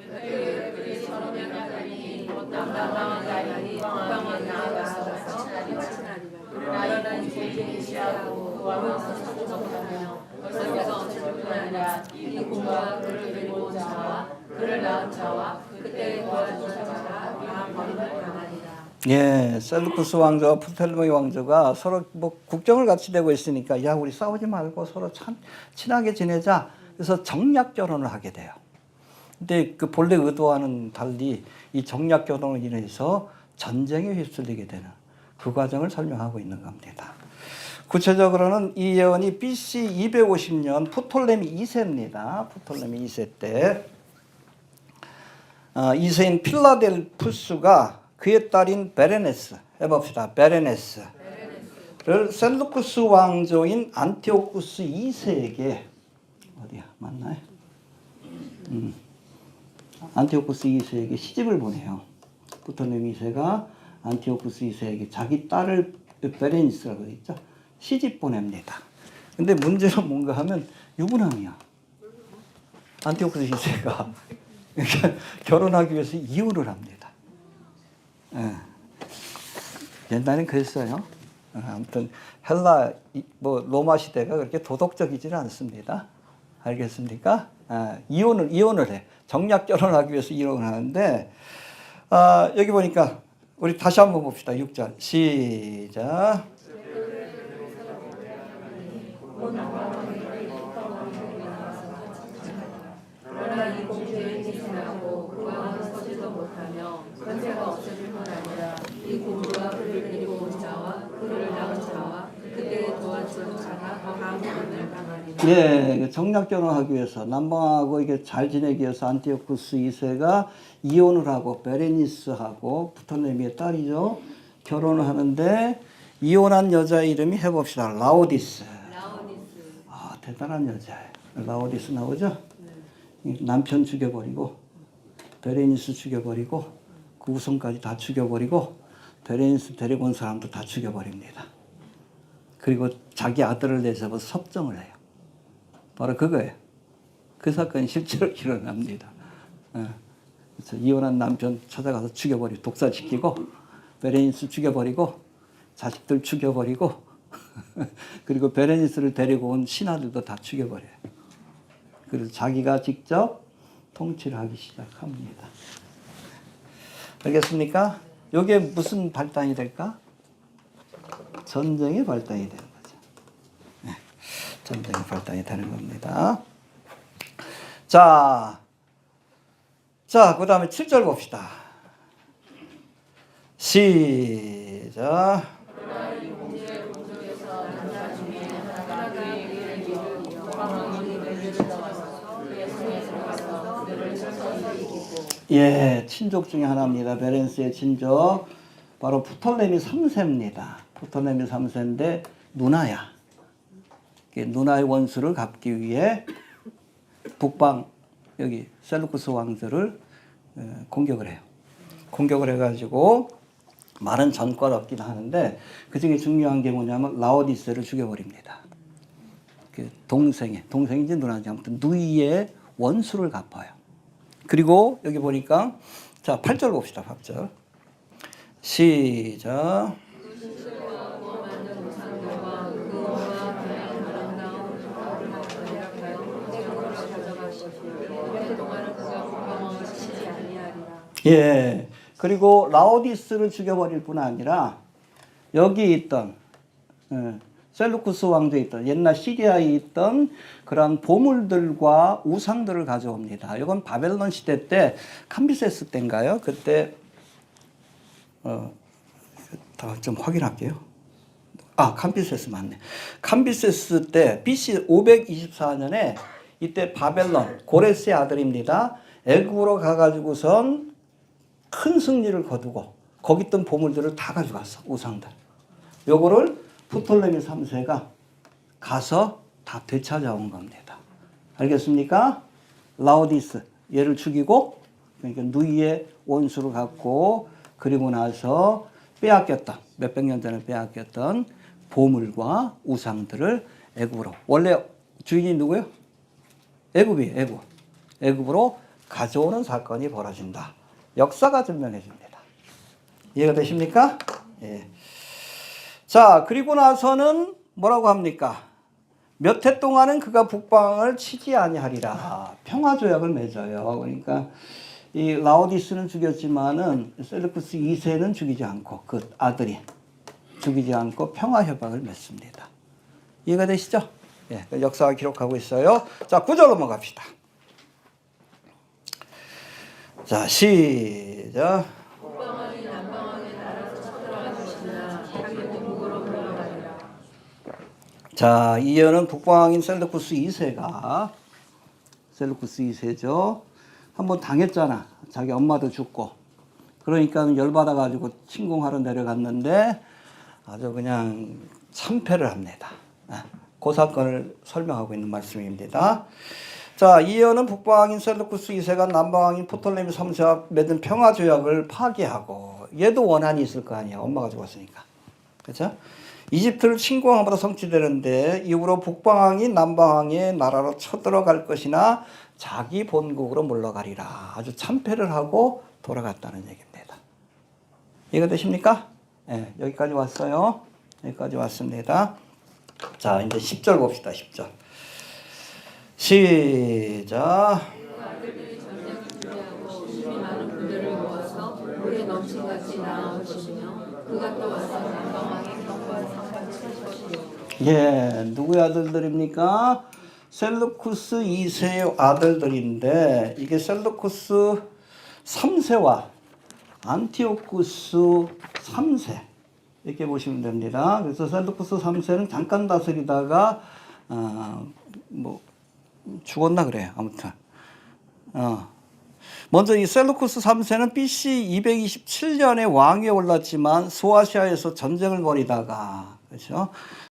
Speaker 1: 예, 셀루쿠스 왕조와 프톨레미 왕조가 서로 뭐 국정을 같이 되고 있으니까, 야, 우리 싸우지 말고 서로 친하게 지내자. 그래서 정략 결혼을 하게 돼요. 근데 그 본래 의도와는 달리 이 정략 결혼으로 인해서 전쟁에 휩쓸리게 되는 그 과정을 설명하고 있는 겁니다. 구체적으로는 이 예언이 BC 250년 프톨레미 2세입니다. 프톨레미 2세 때 2세인 필라델푸스가 그의 딸인 베레네스, 해봅시다. 베레네스를 셀루쿠스 왕조인 안티오쿠스 2세에게, 어디야, 맞나요? 안티오쿠스 2세에게 시집을 보내요. 프톨레미 2세가 안티오쿠스 2세에게 자기 딸을 베레니스라고 있죠. 시집 보냅니다. 근데 문제는 뭔가 하면 유부남이야. 안티오쿠스 2세가 결혼하기 위해서 이혼을 합니다. 예. 옛날엔 그랬어요. 아무튼 헬라 뭐 로마 시대가 그렇게 도덕적이지는 않습니다. 알겠습니까? 이혼을 해. 정략 결혼을 하기 위해서 이혼을 하는데, 여기 보니까 우리 다시 한번 봅시다. 6절 시작.
Speaker 2: 그러나 이 공주의 기생하고 그 왕은 서지도 못하며 권세가 없어질 뿐 아니라 이 공주가 그를 데리고 온 자와 그를 낳은 자와 그때에 도와준 자가 더 강함을 당하리라.
Speaker 1: 예, 정략 결혼하기 위해서 남방하고 이게 잘 지내기 위해서 안티오쿠스 2세가 이혼을 하고 베레니스하고 프톨레미의 딸이죠. 결혼을 하는데 이혼한 여자 이름이 해봅시다. 라오디스. 아, 대단한 여자예요. 라오디스 나오죠? 남편 죽여버리고 베레니스 죽여버리고 그 우성까지 다 죽여버리고 베레니스 데리고 온 사람도 다 죽여버립니다. 그리고 자기 아들을 내세워서 섭정을 해요. 바로 그거예요. 그 사건이 실제로 일어납니다. 그래서 이혼한 남편 찾아가서 죽여버리고 독살시키고 베레니스 죽여버리고 자식들 죽여버리고 그리고 베레니스를 데리고 온 신하들도 다 죽여버려요. 그래서 자기가 직접 통치를 하기 시작합니다. 알겠습니까? 이게 무슨 발단이 될까? 전쟁의 발단이 되는 거죠. 네. 전쟁의 발단이 되는 겁니다. 자, 그 다음에 7절 봅시다. 시작. 예, 친족 중에 하나입니다. 베렌스의 친족. 바로 프톨레미 3세입니다. 프톨레미 3세인데 누나야. 누나의 원수를 갚기 위해 북방 여기 셀루쿠스 왕들을 공격을 해요. 공격을 해가지고 많은 전과를 얻긴 하는데 그 중에 중요한 게 뭐냐면 라오디스를 죽여버립니다. 동생인지 누나인지 아무튼 누이의 원수를 갚아요. 그리고 여기 보니까 자 8절 봅시다. 8절 시작. 예. 그리고 라오디스를 죽여버릴 뿐 아니라 여기 있던 셀루쿠스 왕조에 있던 옛날 시리아에 있던 그런 보물들과 우상들을 가져옵니다. 이건 바벨론 시대 때 캄비세스 때인가요? 그때 다 좀 확인할게요. 아, 캄비세스 맞네. 캄비세스 때 BC 524년에 이때 바벨론 고레스의 아들입니다. 애굽으로 가가지고선 큰 승리를 거두고 거기 있던 보물들을 다 가져갔어. 우상들. 요거를 프톨레미 3세가 가서 다 되찾아온 겁니다. 알겠습니까? 라오디스 얘를 죽이고 그러니까 누이의 원수를 갖고 그리고 나서 빼앗겼던 몇백 년 전에 빼앗겼던 보물과 우상들을 애굽으로 원래 주인이 누구예요? 애굽이에요. 애굽. 애굽으로 가져오는 사건이 벌어진다. 역사가 증명해 줍니다. 이해가 되십니까? 예. 자, 그리고 나서는 뭐라고 합니까? 몇 해 동안은 그가 북방을 치지 아니하리라. 평화조약을 맺어요. 그러니까 이 라오디스는 죽였지만은 셀루쿠스 2세는 죽이지 않고 그 아들이 죽이지 않고 평화협약을 맺습니다. 이해가 되시죠? 예, 역사가 기록하고 있어요. 자, 9절 넘어갑시다. 자, 시작. 자, 이어는 북방인 셀루쿠스 2세가 셀루쿠스 2세죠. 한번 당했잖아. 자기 엄마도 죽고. 그러니까 열받아가지고 침공하러 내려갔는데 아주 그냥 참패를 합니다. 그 사건을 설명하고 있는 말씀입니다. 자, 이어는 북방인 셀루쿠스 2세가 남방인 프톨레미 3세와 맺은 평화조약을 파기하고 얘도 원한이 있을 거 아니야. 엄마가 죽었으니까. 그렇죠? 이집트를 침공함으로 성취되는데 이후로 북방왕이 남방왕의 나라로 쳐들어갈 것이나 자기 본국으로 물러가리라. 아주 참패를 하고 돌아갔다는 얘기입니다. 이해가 되십니까? 네, 여기까지 왔어요. 여기까지 왔습니다. 자, 이제 10절 봅시다. 10절. 시작. 예, 누구의 아들들입니까? 셀루쿠스 2세의 아들들인데 이게 셀루쿠스 3세와 안티오쿠스 3세 이렇게 보시면 됩니다. 그래서 셀루쿠스 3세는 잠깐 다스리다가 뭐 죽었나 그래요. 아무튼 먼저 이 셀루쿠스 3세는 BC 227년에 왕위에 올랐지만 소아시아에서 전쟁을 벌이다가 그렇죠?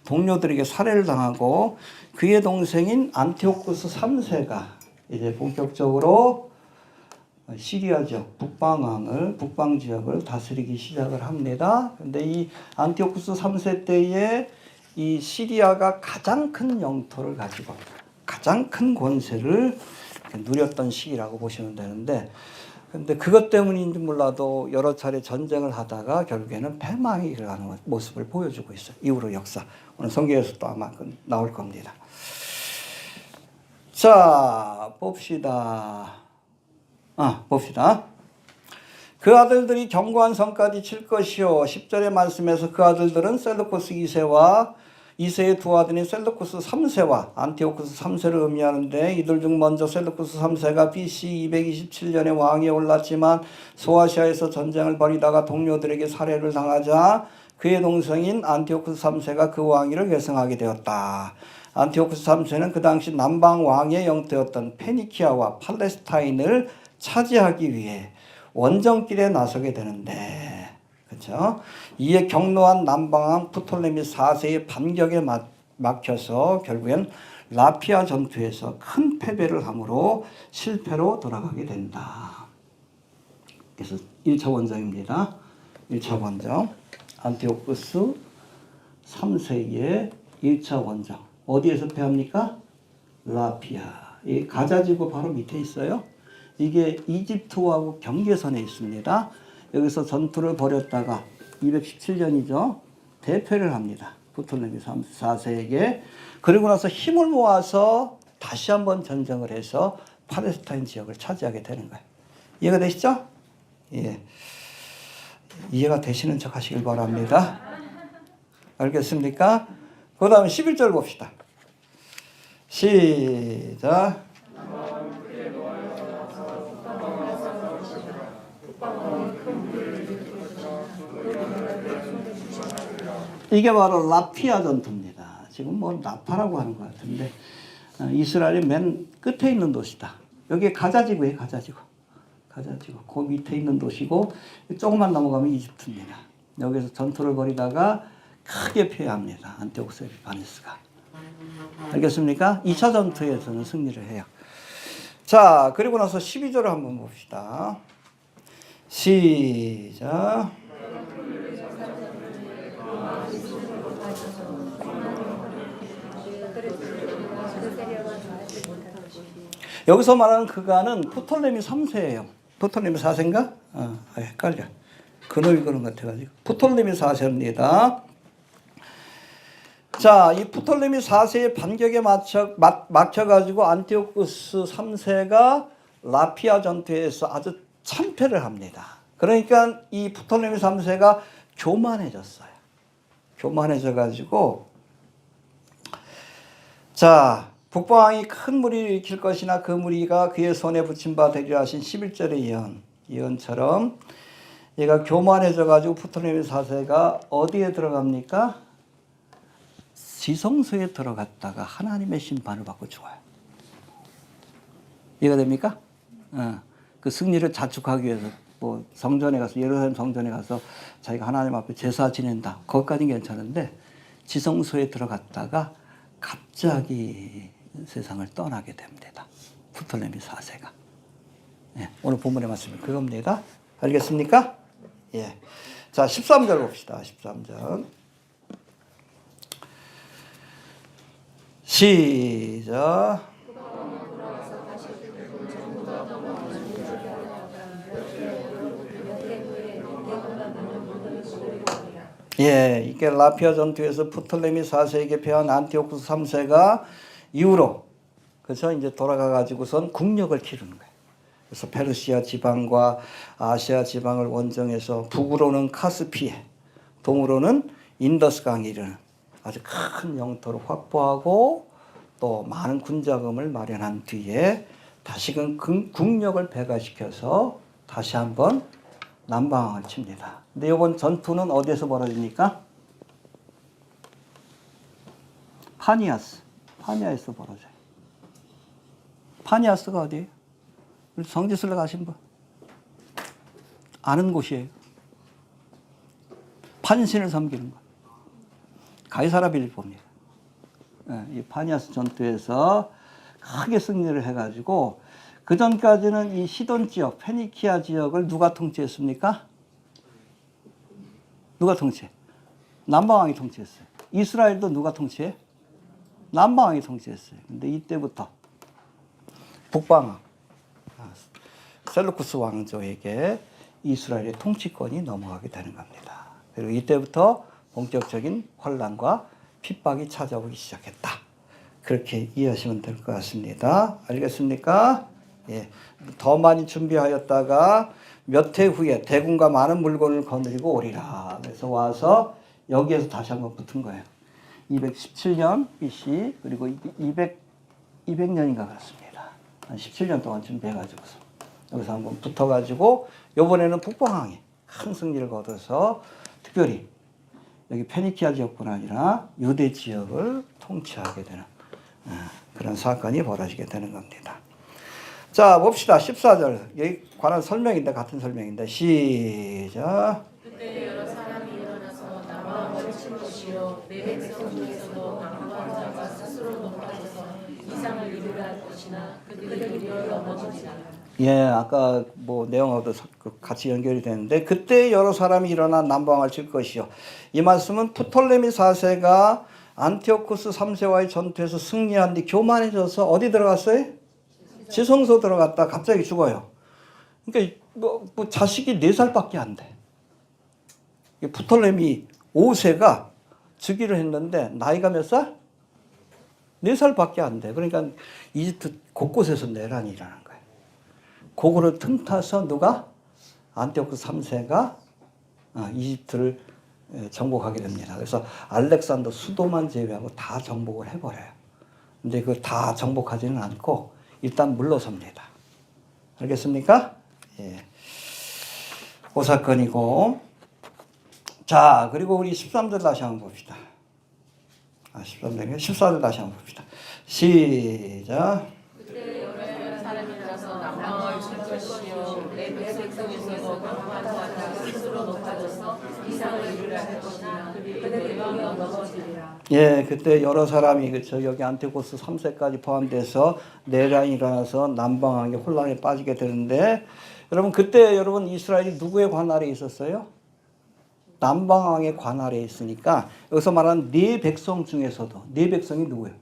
Speaker 1: 동료들에게 살해를 당하고 그의 동생인 안티오쿠스 3세가 이제 본격적으로 시리아 지역 북방 지역을 다스리기 시작을 합니다. 근데 이 안티오쿠스 3세 때에 이 시리아가 가장 큰 영토를 가지고 가장 큰 권세를 누렸던 시기라고 보시면 되는데, 근데 그것 때문인지 몰라도 여러 차례 전쟁을 하다가 결국에는 패망이 일어나는 모습을 보여주고 있어요. 이후로 역사. 오늘 성경에서도 아마 나올 겁니다. 자, 봅시다. 그 아들들이 견고한 성까지 칠 것이요. 10절의 말씀에서 그 아들들은 셀루쿠스 2세의 두 아들인 셀루쿠스 3세와 안티오쿠스 3세를 의미하는데, 이들 중 먼저 셀루쿠스 3세가 BC 227년에 왕위에 올랐지만 소아시아에서 전쟁을 벌이다가 동료들에게 살해를 당하자 그의 동생인 안티오쿠스 3세가 그 왕위를 계승하게 되었다. 안티오쿠스 3세는 그 당시 남방 왕의 영토였던 페니키아와 팔레스타인을 차지하기 위해 원정길에 나서게 되는데, 그렇죠? 이에 경로한 남방왕 프톨레미 4세의 반격에 막혀서 결국엔 라피아 전투에서 큰 패배를 함으로 실패로 돌아가게 된다. 그래서 1차 원정입니다. 1차 원정. 안티오쿠스 3세의 1차 원정. 어디에서 패합니까? 라피아. 이 가자지구 바로 밑에 있어요. 이게 이집트하고 경계선에 있습니다. 여기서 전투를 벌였다가 217년이죠. 대패를 합니다. 프톨레미 4세에게. 그리고 나서 힘을 모아서 다시 한번 전쟁을 해서 팔레스타인 지역을 차지하게 되는 거예요. 이해가 되시죠? 예. 이해가 되시는 척 하시길 바랍니다. 알겠습니까? 그 다음에 11절 봅시다. 시작. 이게 바로 라피아 전투입니다. 지금 뭐 나파라고 하는 것 같은데, 이스라엘이 맨 끝에 있는 도시다. 여기 가자지구예요. 가자지구. 그 밑에 있는 도시고 조금만 넘어가면 이집트입니다. 여기서 전투를 벌이다가 크게 패합니다. 안티오쿠스 에피파네스가. 알겠습니까? 2차 전투에서는 승리를 해요. 자, 그리고 나서 12절을 한번 봅시다. 시작. 여기서 말하는 그가는 프톨레미 3세예요. 프톨레미 4세인가? 헷갈려. 근을 그런 것 같아가지고. 프톨레미 4세입니다. 자, 이 프톨레미 4세의 반격에 막혀가지고 안티오쿠스 3세가 라피아 전투에서 아주 참패를 합니다. 그러니까 이 프톨레미 3세가 교만해졌어요. 교만해져가지고, 자, 북방왕이 큰 무리를 일으킬 것이나 그 무리가 그의 손에 붙임 바 되리라 하신 11절의 예언처럼 얘가 교만해져가지고 프톨레미 4세가 어디에 들어갑니까? 지성소에 들어갔다가 하나님의 심판을 받고 죽어요. 이해가 됩니까? 그 승리를 자축하기 위해서 뭐 성전에 가서, 예루살렘 성전에 가서 자기가 하나님 앞에 제사 지낸다. 거기까지는 괜찮은데 지성소에 들어갔다가 갑자기 세상을 떠나게 됩니다. 프톨레미 4세가. 예, 오늘 본문의 말씀이 그겁니다. 알겠습니까? 예. 자, 13절 봅시다. 13절. 시작. 예, 이게 라피아 전투에서 프톨레미 4세에게 패한 안티오쿠스 3세가 이후로, 그래서 이제 돌아가가지고선 국력을 기르는 거예요. 그래서 페르시아 지방과 아시아 지방을 원정해서 북으로는 카스피해, 동으로는 인더스강에 이르는 아주 큰 영토를 확보하고 또 많은 군자금을 마련한 뒤에 다시금 국력을 배가시켜서 다시 한번 남방을 칩니다. 근데 이번 전투는 어디에서 벌어집니까? 파니아스 파니아에서 벌어져요. 파니아스가 어디예요? 성지순례 가신 분 아는 곳이에요. 판신을 섬기는 것. 가이사라 빌립보입니다. 이 파니아스 전투에서 크게 승리를 해가지고 그 전까지는 이 시돈 지역, 페니키아 지역을 누가 통치했습니까? 누가 통치해? 남방왕이 통치했어요. 이스라엘도 누가 통치해? 남방왕이 통치했어요. 근데 이때부터 북방왕, 셀루쿠스 왕조에게 이스라엘의 통치권이 넘어가게 되는 겁니다. 그리고 이때부터 본격적인 혼란과 핍박이 찾아오기 시작했다. 그렇게 이해하시면 될 것 같습니다. 알겠습니까? 예. 더 많이 준비하였다가 몇 해 후에 대군과 많은 물건을 거느리고 오리라. 그래서 와서 여기에서 다시 한번 붙은 거예요. 217년 BC 그리고 200년인가 그렇습니다. 한 17년 동안 준비해가지고서 여기서 한번 붙어가지고 이번에는 북방왕이 큰 승리를 거둬서 특별히 여기 페니키아 지역뿐 아니라 유대 지역을 통치하게 되는 그런 사건이 벌어지게 되는 겁니다. 자, 봅시다. 14절. 여기 관한 설명인데 같은 설명인데 시작.
Speaker 2: 그때 여러 사람이 일어나서 남방을 칠 것이요 내 백성 중에서도 강한 자가 스스로 높아져서 이상을 이루려 할 것이나 그들이 넘어지리라.
Speaker 1: 예, 아까 뭐 내용하고도 같이 연결이 되는데 그때 여러 사람이 일어나 남방을 칠 것이요. 이 말씀은 프톨레미 4세가 안티오쿠스 3세와의 전투에서 승리한 뒤 교만해져서 어디 들어갔어요? 지성소 들어갔다 갑자기 죽어요. 그러니까 뭐 자식이 4살밖에 안 돼. 프톨레미 5세가 즉위를 했는데 나이가 몇 살? 4살밖에 안 돼. 그러니까 이집트 곳곳에서 내란이 일어난 거예요. 그거를 틈타서 누가? 안티오쿠스 3세가 이집트를 정복하게 됩니다. 그래서 알렉산더 수도만 제외하고 다 정복을 해버려요. 근데 그걸 다 정복하지는 않고 일단 물러섭니다. 알겠습니까? 예. 그 사건이고. 자, 그리고 우리 13절 다시 한번 봅시다. 13절이요? 14절 다시 한번 봅시다. 시작.
Speaker 2: 그때 여러 사람이 일어나서 남방을 칠 것이요 내 백성에서도 강한 자가 스스로 높아져서 이상을 이루려 할 것이나 그들의 명이 넘어지리라.
Speaker 1: 예, 그때 여러 사람이 그렇죠. 여기 안티오코스 3세까지 포함돼서 내란이 일어나서 남방왕의 혼란에 빠지게 되는데 여러분 그때 여러분 이스라엘이 누구의 관 아래에 있었어요? 남방왕의 관 아래에 있으니까 여기서 말하는 네 백성 중에서도 네 백성이 누구예요?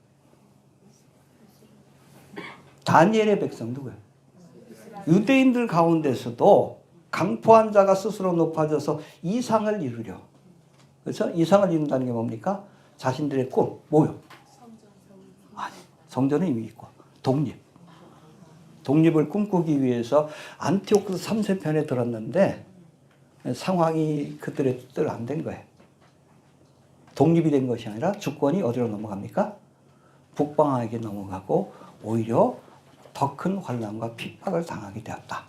Speaker 1: 다니엘의 백성 누구예요? 유대인들 가운데서도 강포한 자가 스스로 높아져서 이상을 이루려. 그렇죠? 이상을 이룬다는 게 뭡니까? 자신들의 꿈, 뭐요? 아니, 성전은 이미 있고 독립을 꿈꾸기 위해서 안티오쿠스 3세 편에 들었는데 상황이 그들의 뜻대로 안 된 거예요. 독립이 된 것이 아니라 주권이 어디로 넘어갑니까? 북방왕에게 넘어가고 오히려 더 큰 환난과 핍박을 당하게 되었다.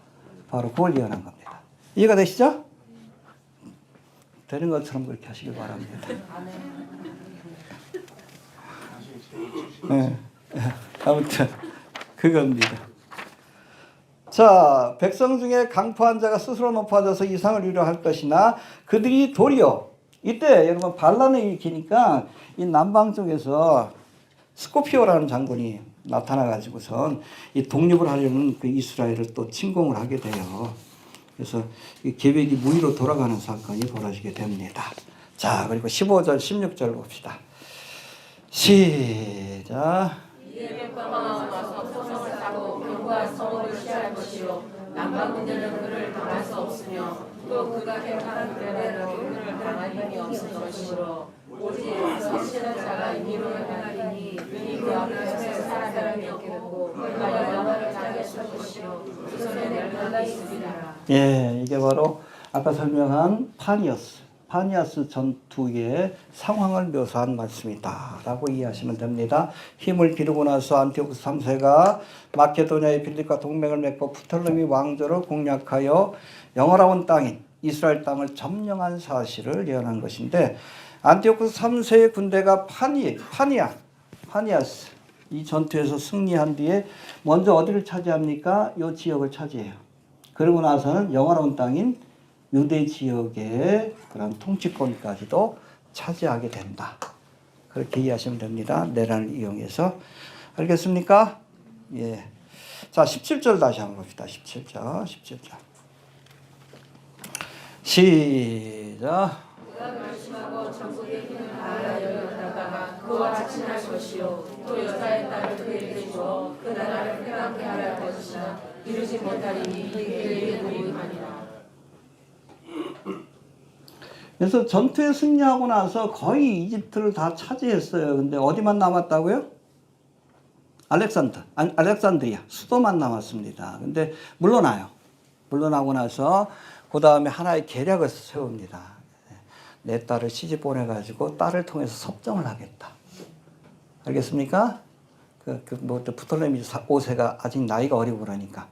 Speaker 1: 바로 그걸 예언한 겁니다. 이해가 되시죠? 되는 것처럼 그렇게 하시길 바랍니다. 네. 아무튼 그겁니다. 자, 백성 중에 강포한 자가 스스로 높아져서 이상을 이루려 할 것이나 그들이 도리어 이때 여러분 반란을 일으키니까 이 남방 쪽에서 스코피오라는 장군이 나타나가지고선 이 독립을 하려는 그 이스라엘을 또 침공을 하게 돼요. 그래서 이 계획이 무의로 돌아가는 사건이 벌어지게 됩니다. 자, 그리고 15절, 16절 봅시다. 시작.
Speaker 2: 이에 백방왕은 와서 성을 쌓고 병과 성을 취할 것이요 남방 군대는 그를 당할 수 없으며 또 그가 행하는 대로 그를 당할 힘이 없을 것이므로 오직 선실한 자가 이로 행하리니 그니 그 앞에서 사람이 없겠고 그가 영화를 짜게 쓸 것이요 그 손에 멸망이 있으리라.
Speaker 1: 예, 이게 바로 아까 설명한 파니아스 전투의 상황을 묘사한 말씀이다라고 이해하시면 됩니다. 힘을 기르고 나서 안티오쿠스 3세가 마케도니아의 빌립과 동맹을 맺고 프톨레미 왕조를 공략하여 영화로운 땅인 이스라엘 땅을 점령한 사실을 예언한 것인데 안티오쿠스 3세의 군대가 파니아스 이 전투에서 승리한 뒤에 먼저 어디를 차지합니까? 이 지역을 차지해요. 그러고 나서는 영화로운 땅인 유대 지역의 그런 통치권까지도 차지하게 된다. 그렇게 이해하시면 됩니다. 내란을 이용해서. 알겠습니까? 예. 자, 17절 다시 한번 봅시다. 17절. 시작.
Speaker 2: 그가 결심하고 전국의 힘을 다하여 여겼다가 그와 같이 할 것이요 또 여자의 딸을 그에게 주어 그 나라를 패하게 하려 할 것이나 이루지 못하리니 그에게 무익하니라.
Speaker 1: 그래서 전투에 승리하고 나서 거의 이집트를 다 차지했어요. 근데 어디만 남았다고요? 알렉산드리아 수도만 남았습니다. 근데 물러나요. 물러나고 나서 그 다음에 하나의 계략을 세웁니다. 내 딸을 시집 보내가지고 딸을 통해서 섭정을 하겠다. 알겠습니까? 프톨레미 5세가 아직 나이가 어리고 그러니까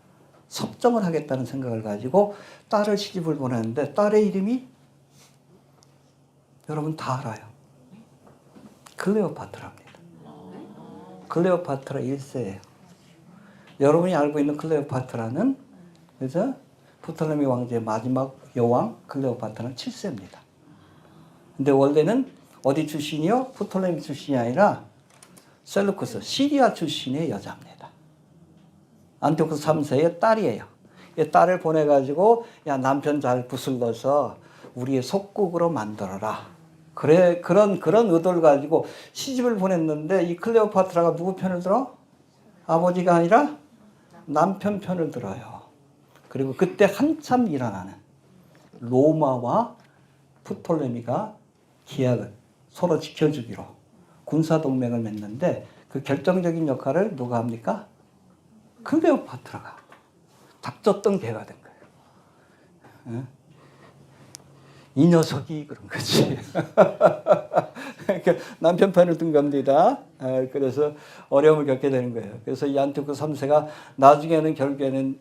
Speaker 1: 섭정을 하겠다는 생각을 가지고 딸을 시집을 보내는데 딸의 이름이 여러분 다 알아요. 클레오파트라입니다. 클레오파트라 1세예요. 여러분이 알고 있는 클레오파트라는 그래서 프톨레미 왕제의 마지막 여왕 클레오파트라는 7세입니다. 근데 원래는 어디 출신이요? 프톨레미 출신이 아니라 셀루쿠스, 시리아 출신의 여자입니다. 안티오쿠스 3세의 딸이에요. 이 딸을 보내가지고 야 남편 잘 부슬러서 우리의 속국으로 만들어라. 그래 그런 의도를 가지고 시집을 보냈는데 이 클레오파트라가 누구 편을 들어? 아버지가 아니라 남편 편을 들어요. 그리고 그때 한참 일어나는 로마와 프톨레미가 계약을 서로 지켜주기로 군사동맹을 맺는데 그 결정적인 역할을 누가 합니까? 클레오파트라가 닥쳤던 개가 된 거예요. 이 녀석이 그런 거지. 그러니까 남편 편을 든 겁니다. 그래서 어려움을 겪게 되는 거예요. 그래서 이 안티오쿠스 3세가 나중에는 결국에는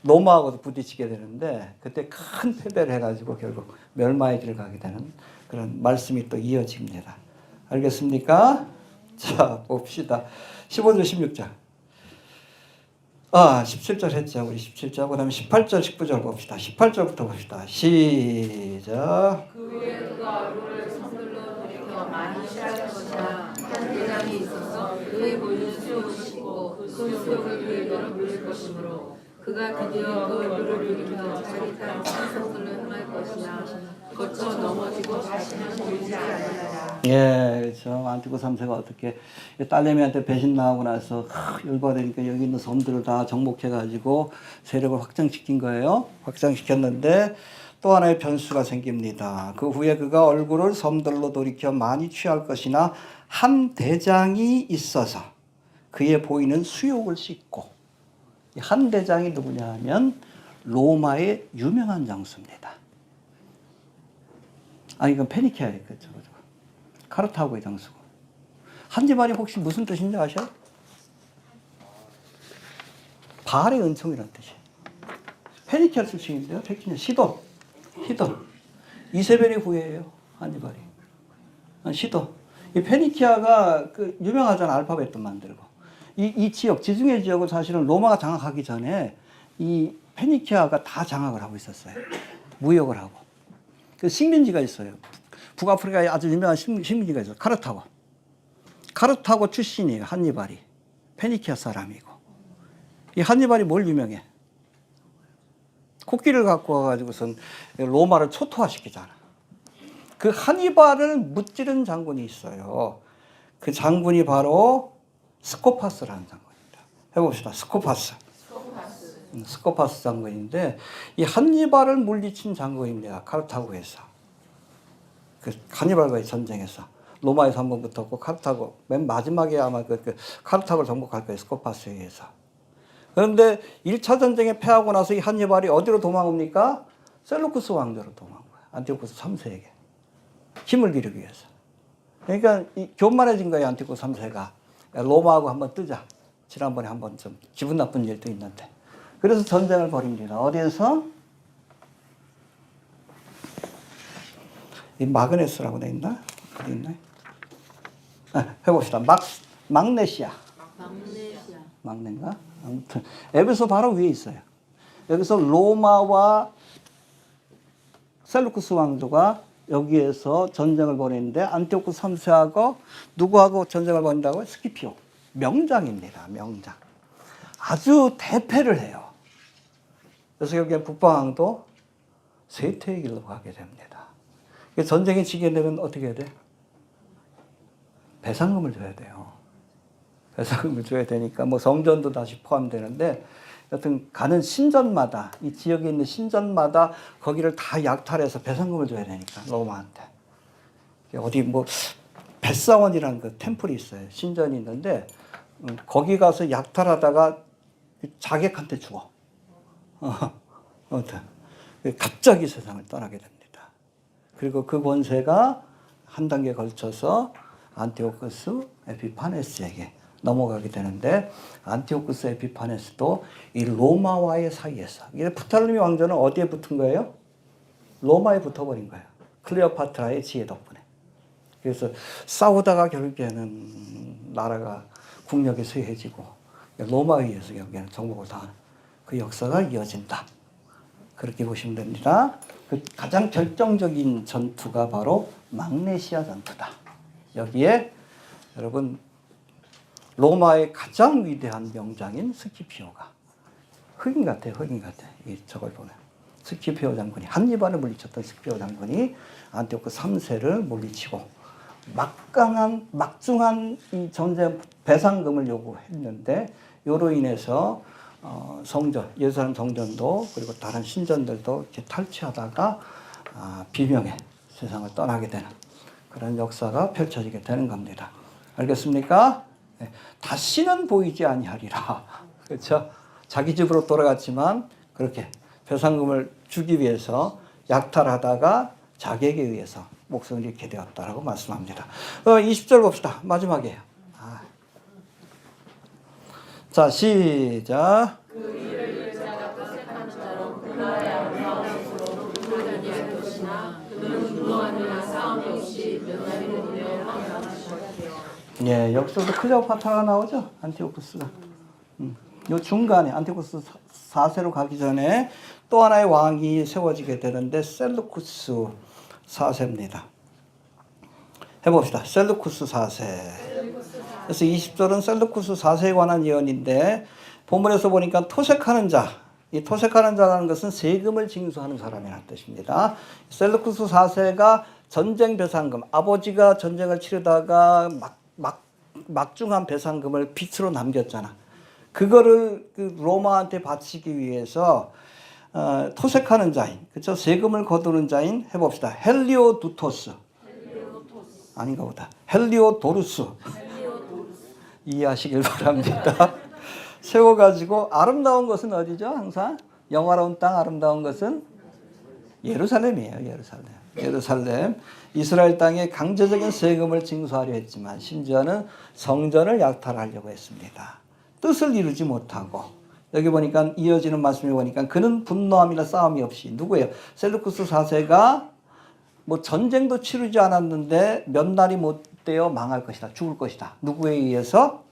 Speaker 1: 로마하고도 부딪히게 되는데 그때 큰 패배를 해가지고 결국 멸망의 길을 가게 되는 그런 말씀이 또 이어집니다. 알겠습니까? 자, 봅시다. 15절, 16절. 17절 했죠. 우리 17절. 그 다음에 18절, 19절 봅시다. 18절부터 봅시다. 시작.
Speaker 2: 그 후에 그가 얼굴을 성들로 돌이켜 많이 취할 것이나 한 대장이 있어서 그의 보이는 수욕을 씻고 그 수욕을 그에게로 물릴 것이므로 그가 드디어 그 얼굴을 돌이켜 자기 땅 산성들로 향할 것이나 거쳐 넘어지고 다시는 보이지 않으리라.
Speaker 1: 예, 그렇죠. 안티오쿠스 3세가 어떻게 딸내미한테 배신 나하고 나서 열받으니까 여기 있는 섬들을 다 정복해가지고 세력을 확장시킨 거예요. 확장시켰는데 또 하나의 변수가 생깁니다. 그 후에 그가 얼굴을 섬들로 돌이켜 많이 취할 것이나 한 대장이 있어서 그의 보이는 수욕을 씻고 한 대장이 누구냐 하면 로마의 유명한 장수입니다. 이건 페니키아예요. 그렇죠. 카르타고의 장수고. 한지발이 혹시 무슨 뜻인지 아셔요? 바알의 은총이라는 뜻이에요. 페니키아 출신인데요. 페니키아 시돈. 이세벨의 후예예요. 한지발이. 시돈. 이 페니키아가 유명하잖아. 알파벳도 만들고. 이 지역, 지중해 지역을 사실은 로마가 장악하기 전에 이 페니키아가 다 장악을 하고 있었어요. 무역을 하고. 그 식민지가 있어요. 북아프리카에 아주 유명한 식민지가 있어요. 카르타고 출신이에요. 한니발이. 페니키아 사람이고. 이 한니발이 뭘 유명해? 코끼리를 갖고 와가지고선 로마를 초토화시키잖아. 그 한니발을 무찌른 장군이 있어요. 그 장군이 바로 스코파스라는 장군입니다. 해봅시다. 스코파스 장군인데 이 한니발을 물리친 장군입니다. 카르타고에서. 그 한니발과의 전쟁에서 로마에서 한 번 붙었고 카르타고 맨 마지막에 아마 카르타고를 정복할 거예요. 스코파스에 의해서. 그런데 1차 전쟁에 패하고 나서 이 한니발이 어디로 도망옵니까? 셀루쿠스 왕조로 도망가요. 안티오쿠스 3세에게. 힘을 기르기 위해서. 그러니까 교만해진 거예요. 안티오쿠스 3세가. 로마하고 한번 뜨자. 지난번에 한번 좀 기분 나쁜 일도 있는데. 그래서 전쟁을 벌입니다. 어디에서? 이 마그네스라고 돼 있나? 어디 있나요? 해봅시다. magnesia. 막내인가? 아무튼 에베소 바로 위에 있어요. 여기서 로마와 셀루쿠스 왕조가 여기에서 전쟁을 벌이는데 안티오쿠 3세하고 누구하고 전쟁을 벌인다고요? 스키피오. 명장입니다. 명장. 아주 대패를 해요. 그래서 여기에 북방왕도 쇠퇴의 길로 가게 됩니다. 전쟁이 지게 되면 어떻게 해야 돼? 배상금을 줘야 돼요. 배상금을 줘야 되니까 뭐 성전도 다시 포함되는데 여튼 가는 신전마다 이 지역에 있는 신전마다 거기를 다 약탈해서 배상금을 줘야 되니까 로마한테. 어디 뭐 벳사원이라는 그 템플이 있어요. 신전이 있는데 거기 가서 약탈하다가 자객한테 죽어. 아무튼 갑자기 세상을 떠나게 됩니다. 그리고 그 권세가 한 단계 걸쳐서 안티오쿠스 에피파네스에게 넘어가게 되는데 안티오쿠스 에피파네스도 이 로마와의 사이에서 이게 프탈레미 왕조는 어디에 붙은 거예요? 로마에 붙어버린 거예요. 클레오파트라의 지혜 덕분에. 그래서 싸우다가 결국에는 나라가 국력이 쇠해지고 로마에 의해서 결국에는 정복을 당하는 그 역사가 이어진다. 그렇게 보시면 됩니다. 그 가장 결정적인 전투가 바로 magnesia 전투다. 여기에 여러분 로마의 가장 위대한 명장인 스키피오가 흑인 같아요. 흑인 같아. 이 저걸 보면 스키피오 장군이 한니발을 물리쳤던 스키피오 장군이 안티오쿠 3세를 물리치고 막중한 이 전쟁 배상금을 요구했는데 요로 인해서 성전 예루살렘 성전도 그리고 다른 신전들도 이렇게 탈취하다가 비명의 세상을 떠나게 되는 그런 역사가 펼쳐지게 되는 겁니다. 알겠습니까? 네. 다시는 보이지 아니하리라. 그렇죠? 자기 집으로 돌아갔지만 그렇게 배상금을 주기 위해서 약탈하다가 자객에 의해서 목숨을 잃게 되었다라고 말씀합니다. 20절 봅시다. 마지막이에요. 자, 시작.
Speaker 2: 그 일을 일자가 토색한 자로 그나라의 아름다움으로 불러다니는 것이나 그는 무모하느나 싸움이 없이 몇 날이고 되어 황당하셨대요.
Speaker 1: 예, 여기서도 클레오파트라가 나오죠. 안티오쿠스가. 요 중간에 안티오쿠스 4세로 가기 전에 또 하나의 왕이 세워지게 되는데 셀루쿠스 4세입니다. 해봅시다. 셀루쿠스 4세. 그래서 20절은 셀루쿠스 4세에 관한 예언인데 본문에서 보니까 토색하는 자, 이 토색하는 자라는 것은 세금을 징수하는 사람이라는 뜻입니다. 셀루쿠스 4세가 전쟁 배상금, 아버지가 전쟁을 치르다가 막중한 배상금을 빚으로 남겼잖아. 그거를 그 로마한테 바치기 위해서 토색하는 자인, 그렇죠? 세금을 거두는 자인 해봅시다. 헬리오두토스. 아닌가 보다. 헬리오도루스. 이해하시길 바랍니다. 세워가지고 아름다운 것은 어디죠? 항상 영화로운 땅 아름다운 것은 예루살렘이에요. 예루살렘. 이스라엘 땅에 강제적인 세금을 징수하려 했지만 심지어는 성전을 약탈하려고 했습니다. 뜻을 이루지 못하고 여기 보니까 이어지는 말씀이 보니까 그는 분노함이나 싸움이 없이 누구예요? 셀루쿠스 4세가 뭐 전쟁도 치르지 않았는데 몇 날이 못 되어 망할 것이다. 죽을 것이다. 누구에 의해서?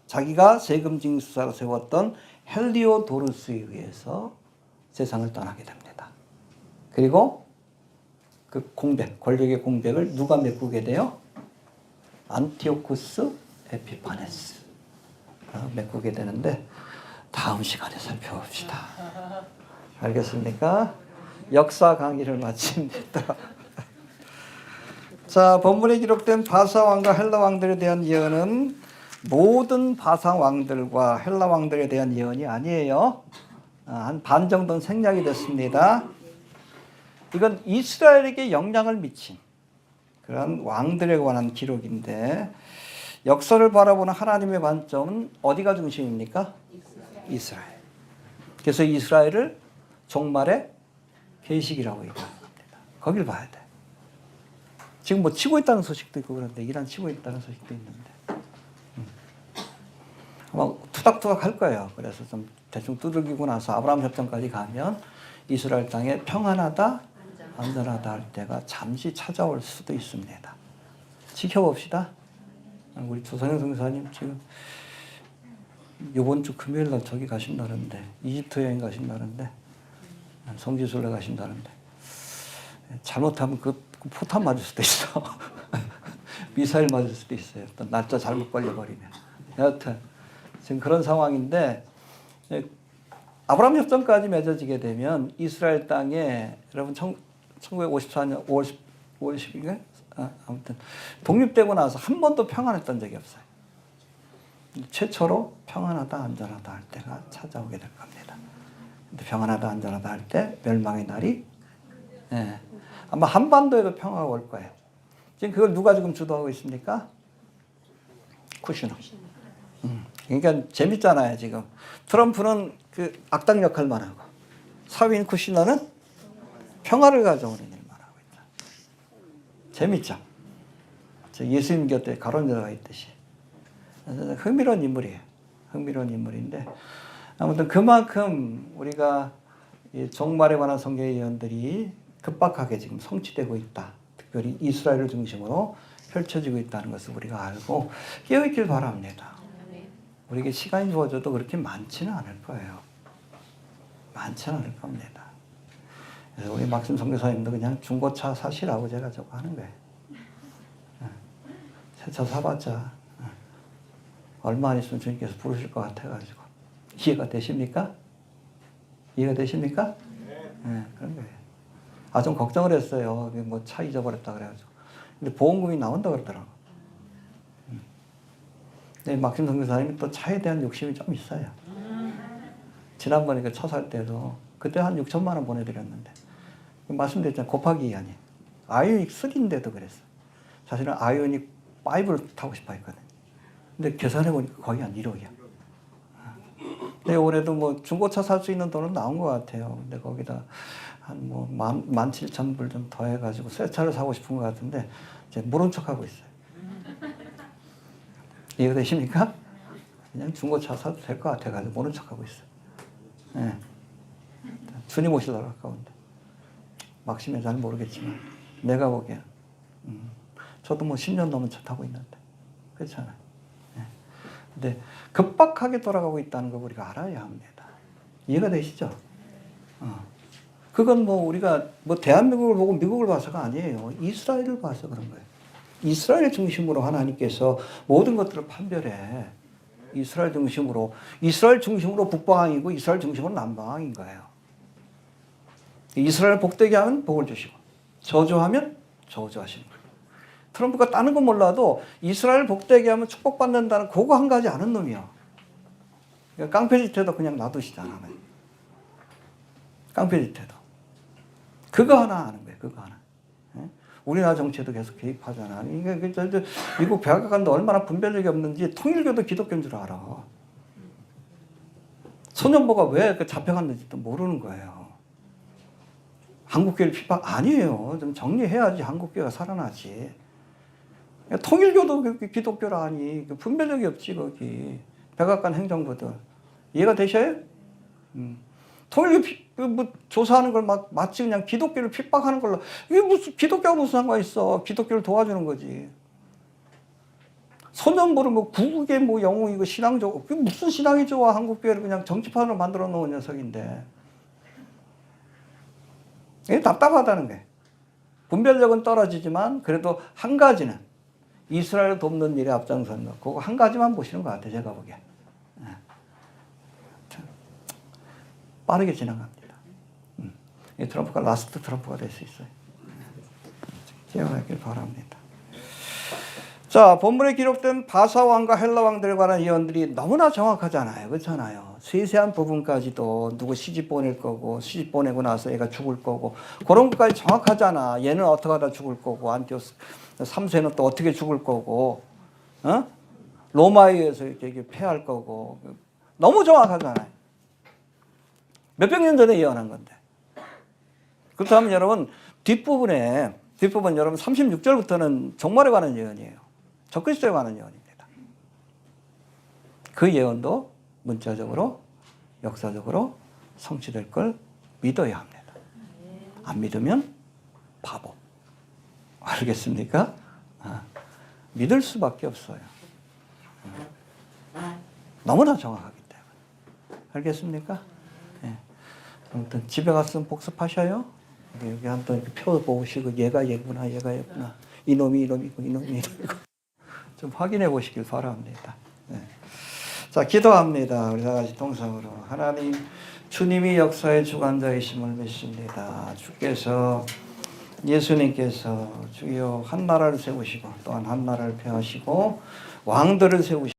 Speaker 1: 자기가 세금 징수사로 세웠던 헬리오도루스에 의해서 세상을 떠나게 됩니다. 그리고 그 공백, 권력의 공백을 누가 메꾸게 돼요? 안티오쿠스 에피파네스 메꾸게 되는데 다음 시간에 살펴봅시다. 알겠습니까? 역사 강의를 마칩니다. 자, 본문에 기록된 바사 왕과 헬라 왕들에 대한 예언은 모든 바사 왕들과 헬라 왕들에 대한 예언이 아니에요. 한 반 정도는 생략이 됐습니다. 이건 이스라엘에게 영향을 미친 그런 왕들에 관한 기록인데 역사를 바라보는 하나님의 관점은 어디가 중심입니까? 이스라엘. 그래서 이스라엘을 종말의 계시기라고 얘기하는 겁니다. 거길 봐야 돼. 지금 뭐 치고 있다는 소식도 있고 그런데 이란 치고 있다는 소식도 있는데 아마 투닥투닥 할 거예요. 그래서 좀 대충 두들기고 나서 아브라함 협정까지 가면 이스라엘 땅에 평안하다, 안전하다 할 때가 잠시 찾아올 수도 있습니다. 지켜봅시다. 우리 조상현 선교사님 지금 이번 주 금요일 날 저기 가신다는데, 이집트 여행 가신다는데, 성지순례 가신다는데, 잘못하면 그 포탄 맞을 수도 있어. 미사일 맞을 수도 있어요. 또 날짜 잘못 걸려버리면. 여하튼 지금 그런 상황인데, 아브라함 협정까지 맺어지게 되면 이스라엘 땅에 여러분 1954년 5월 10일인가요? 아무튼 독립되고 나서 한 번도 평안했던 적이 없어요. 최초로 평안하다 안전하다 할 때가 찾아오게 될 겁니다. 근데 평안하다 안전하다 할 때 멸망의 날이 아마 한반도에도 평화가 올 거예요. 지금 그걸 누가 지금 주도하고 있습니까? 쿠시너. 그러니까 재밌잖아요. 지금 트럼프는 그 악당 역할만 하고 사위인 쿠시너는 평화를 가져오는 일만 하고 있다. 재밌죠? 예수님 곁에 가론 여자가 있듯이. 흥미로운 인물이에요. 흥미로운 인물인데 아무튼 그만큼 우리가 이 종말에 관한 성경의 예언들이 급박하게 지금 성취되고 있다. 특별히 이스라엘을 중심으로 펼쳐지고 있다는 것을 우리가 알고 깨어있길 바랍니다. 우리에게 시간이 주어져도 그렇게 많지는 않을 거예요. 많지는 않을 겁니다. 그래서 우리 막심 선교사님도 그냥 중고차 사시라고 제가 저거 하는 거예요. 새 차 사봤자 얼마 안 있으면 주님께서 부르실 것 같아가지고. 이해가 되십니까? 이해가 되십니까? 네, 그런 거예요. 좀 걱정을 했어요. 뭐 차 잊어버렸다 그래가지고. 근데 보험금이 나온다 그러더라고. 근데 막심 선교사님이 또 차에 대한 욕심이 좀 있어요. 지난번에 그 차 살 때도 그때 한 6천만 원 보내드렸는데 말씀드렸잖아요. 곱하기 2 아니에요. 아이오닉 3인데도 그랬어. 사실은 아이오닉 5를 타고 싶어 했거든. 근데 계산해보니까 거의 한 1억이야. 근데 올해도 뭐 중고차 살 수 있는 돈은 나온 것 같아요. 근데 거기다 한 뭐 17,000불 좀 더해가지고 새 차를 사고 싶은 것 같은데 이제 모른 척하고 있어요. 이해가 되십니까? 그냥 중고차 사도 될 것 같아가지고 모른 척하고 있어요. 네. 주님 오시더라 가까운데. 막심에 잘 모르겠지만 내가 보기에는 저도 뭐 10년 넘은 차 타고 있는데 그렇잖아요. 네. 근데 급박하게 돌아가고 있다는 거 우리가 알아야 합니다. 이해가 되시죠? 그건 뭐 우리가 뭐 대한민국을 보고 미국을 봐서가 아니에요. 이스라엘을 봐서 그런 거예요. 이스라엘 중심으로 하나님께서 모든 것들을 판별해. 이스라엘 중심으로 북방향이고 이스라엘 중심으로 남방향인 거예요. 이스라엘 복되게 하면 복을 주시고 저주하면 저주하시는 거예요. 트럼프가 다른 건 몰라도 이스라엘 복되게 하면 축복받는다는 그거 한 가지 아는 놈이야. 그러니까 깡패짓해도 그냥 놔두시잖아. 깡패짓해도. 그거 하나 아는 거예요. 그거 하나. 우리나라 정치에도 계속 개입하잖아. 이게 미국 백악관도 얼마나 분별력이 없는지 통일교도 기독교인 줄 알아. 소년보가 왜 잡혀갔는지도 모르는 거예요. 한국교회를 핍박 아니에요. 좀 정리해야지 한국교회가 살아나지. 통일교도 기독교라니 분별력이 없지 거기. 백악관 행정부들. 이해가 되셔요? 통일교 뭐 조사하는 걸 마치 그냥 기독교를 핍박하는 걸로. 이게 무슨 기독교가 무슨 상관 있어? 기독교를 도와주는 거지. 소년부를 뭐 구국의 뭐 영웅이고 신앙적으로 그게 무슨 신앙이 좋아? 한국교회를 그냥 정치판으로 만들어 놓은 녀석인데. 이게 답답하다는 거예요. 분별력은 떨어지지만 그래도 한 가지는 이스라엘을 돕는 일에 앞장서는 거. 그거 한 가지만 보시는 것 같아요. 제가 보기에. 빠르게 지나갑니다. 트럼프가 라스트 트럼프가 될 수 있어요. 기억하길 바랍니다. 자, 본문에 기록된 바사왕과 헬라왕들에 관한 예언들이 너무나 정확하잖아요. 그렇잖아요. 세세한 부분까지도 누구 시집 보낼 거고 시집 보내고 나서 얘가 죽을 거고 그런 것까지 정확하잖아. 얘는 어떻게 하다 죽을 거고 안티오스 3세는 또 어떻게 죽을 거고 로마에 의해서 이렇게 패할 거고 너무 정확하잖아요. 몇백 년 전에 예언한 건데. 그렇다면 여러분 뒷부분 여러분 36절부터는 종말에 관한 예언이에요. 적그리스도에 관한 예언입니다. 그 예언도 문자적으로 역사적으로 성취될 걸 믿어야 합니다. 안 믿으면 바보. 알겠습니까? 믿을 수밖에 없어요. 너무나 정확하기 때문에. 알겠습니까? 예. 아무튼 집에 갔으면 복습하셔요. 여기 한번 표 보시고 얘가 얘구나, 얘가 얘구나. 이놈이 이놈이고 이놈이 이놈이고 좀 확인해 보시길 바랍니다. 예. 자, 기도합니다. 우리 다 같이 동성으로. 하나님, 주님이 역사의 주관자이심을 믿습니다. 주께서 예수님께서 주여 한 나라를 세우시고 또한 한 나라를 폐하시고 왕들을 세우시고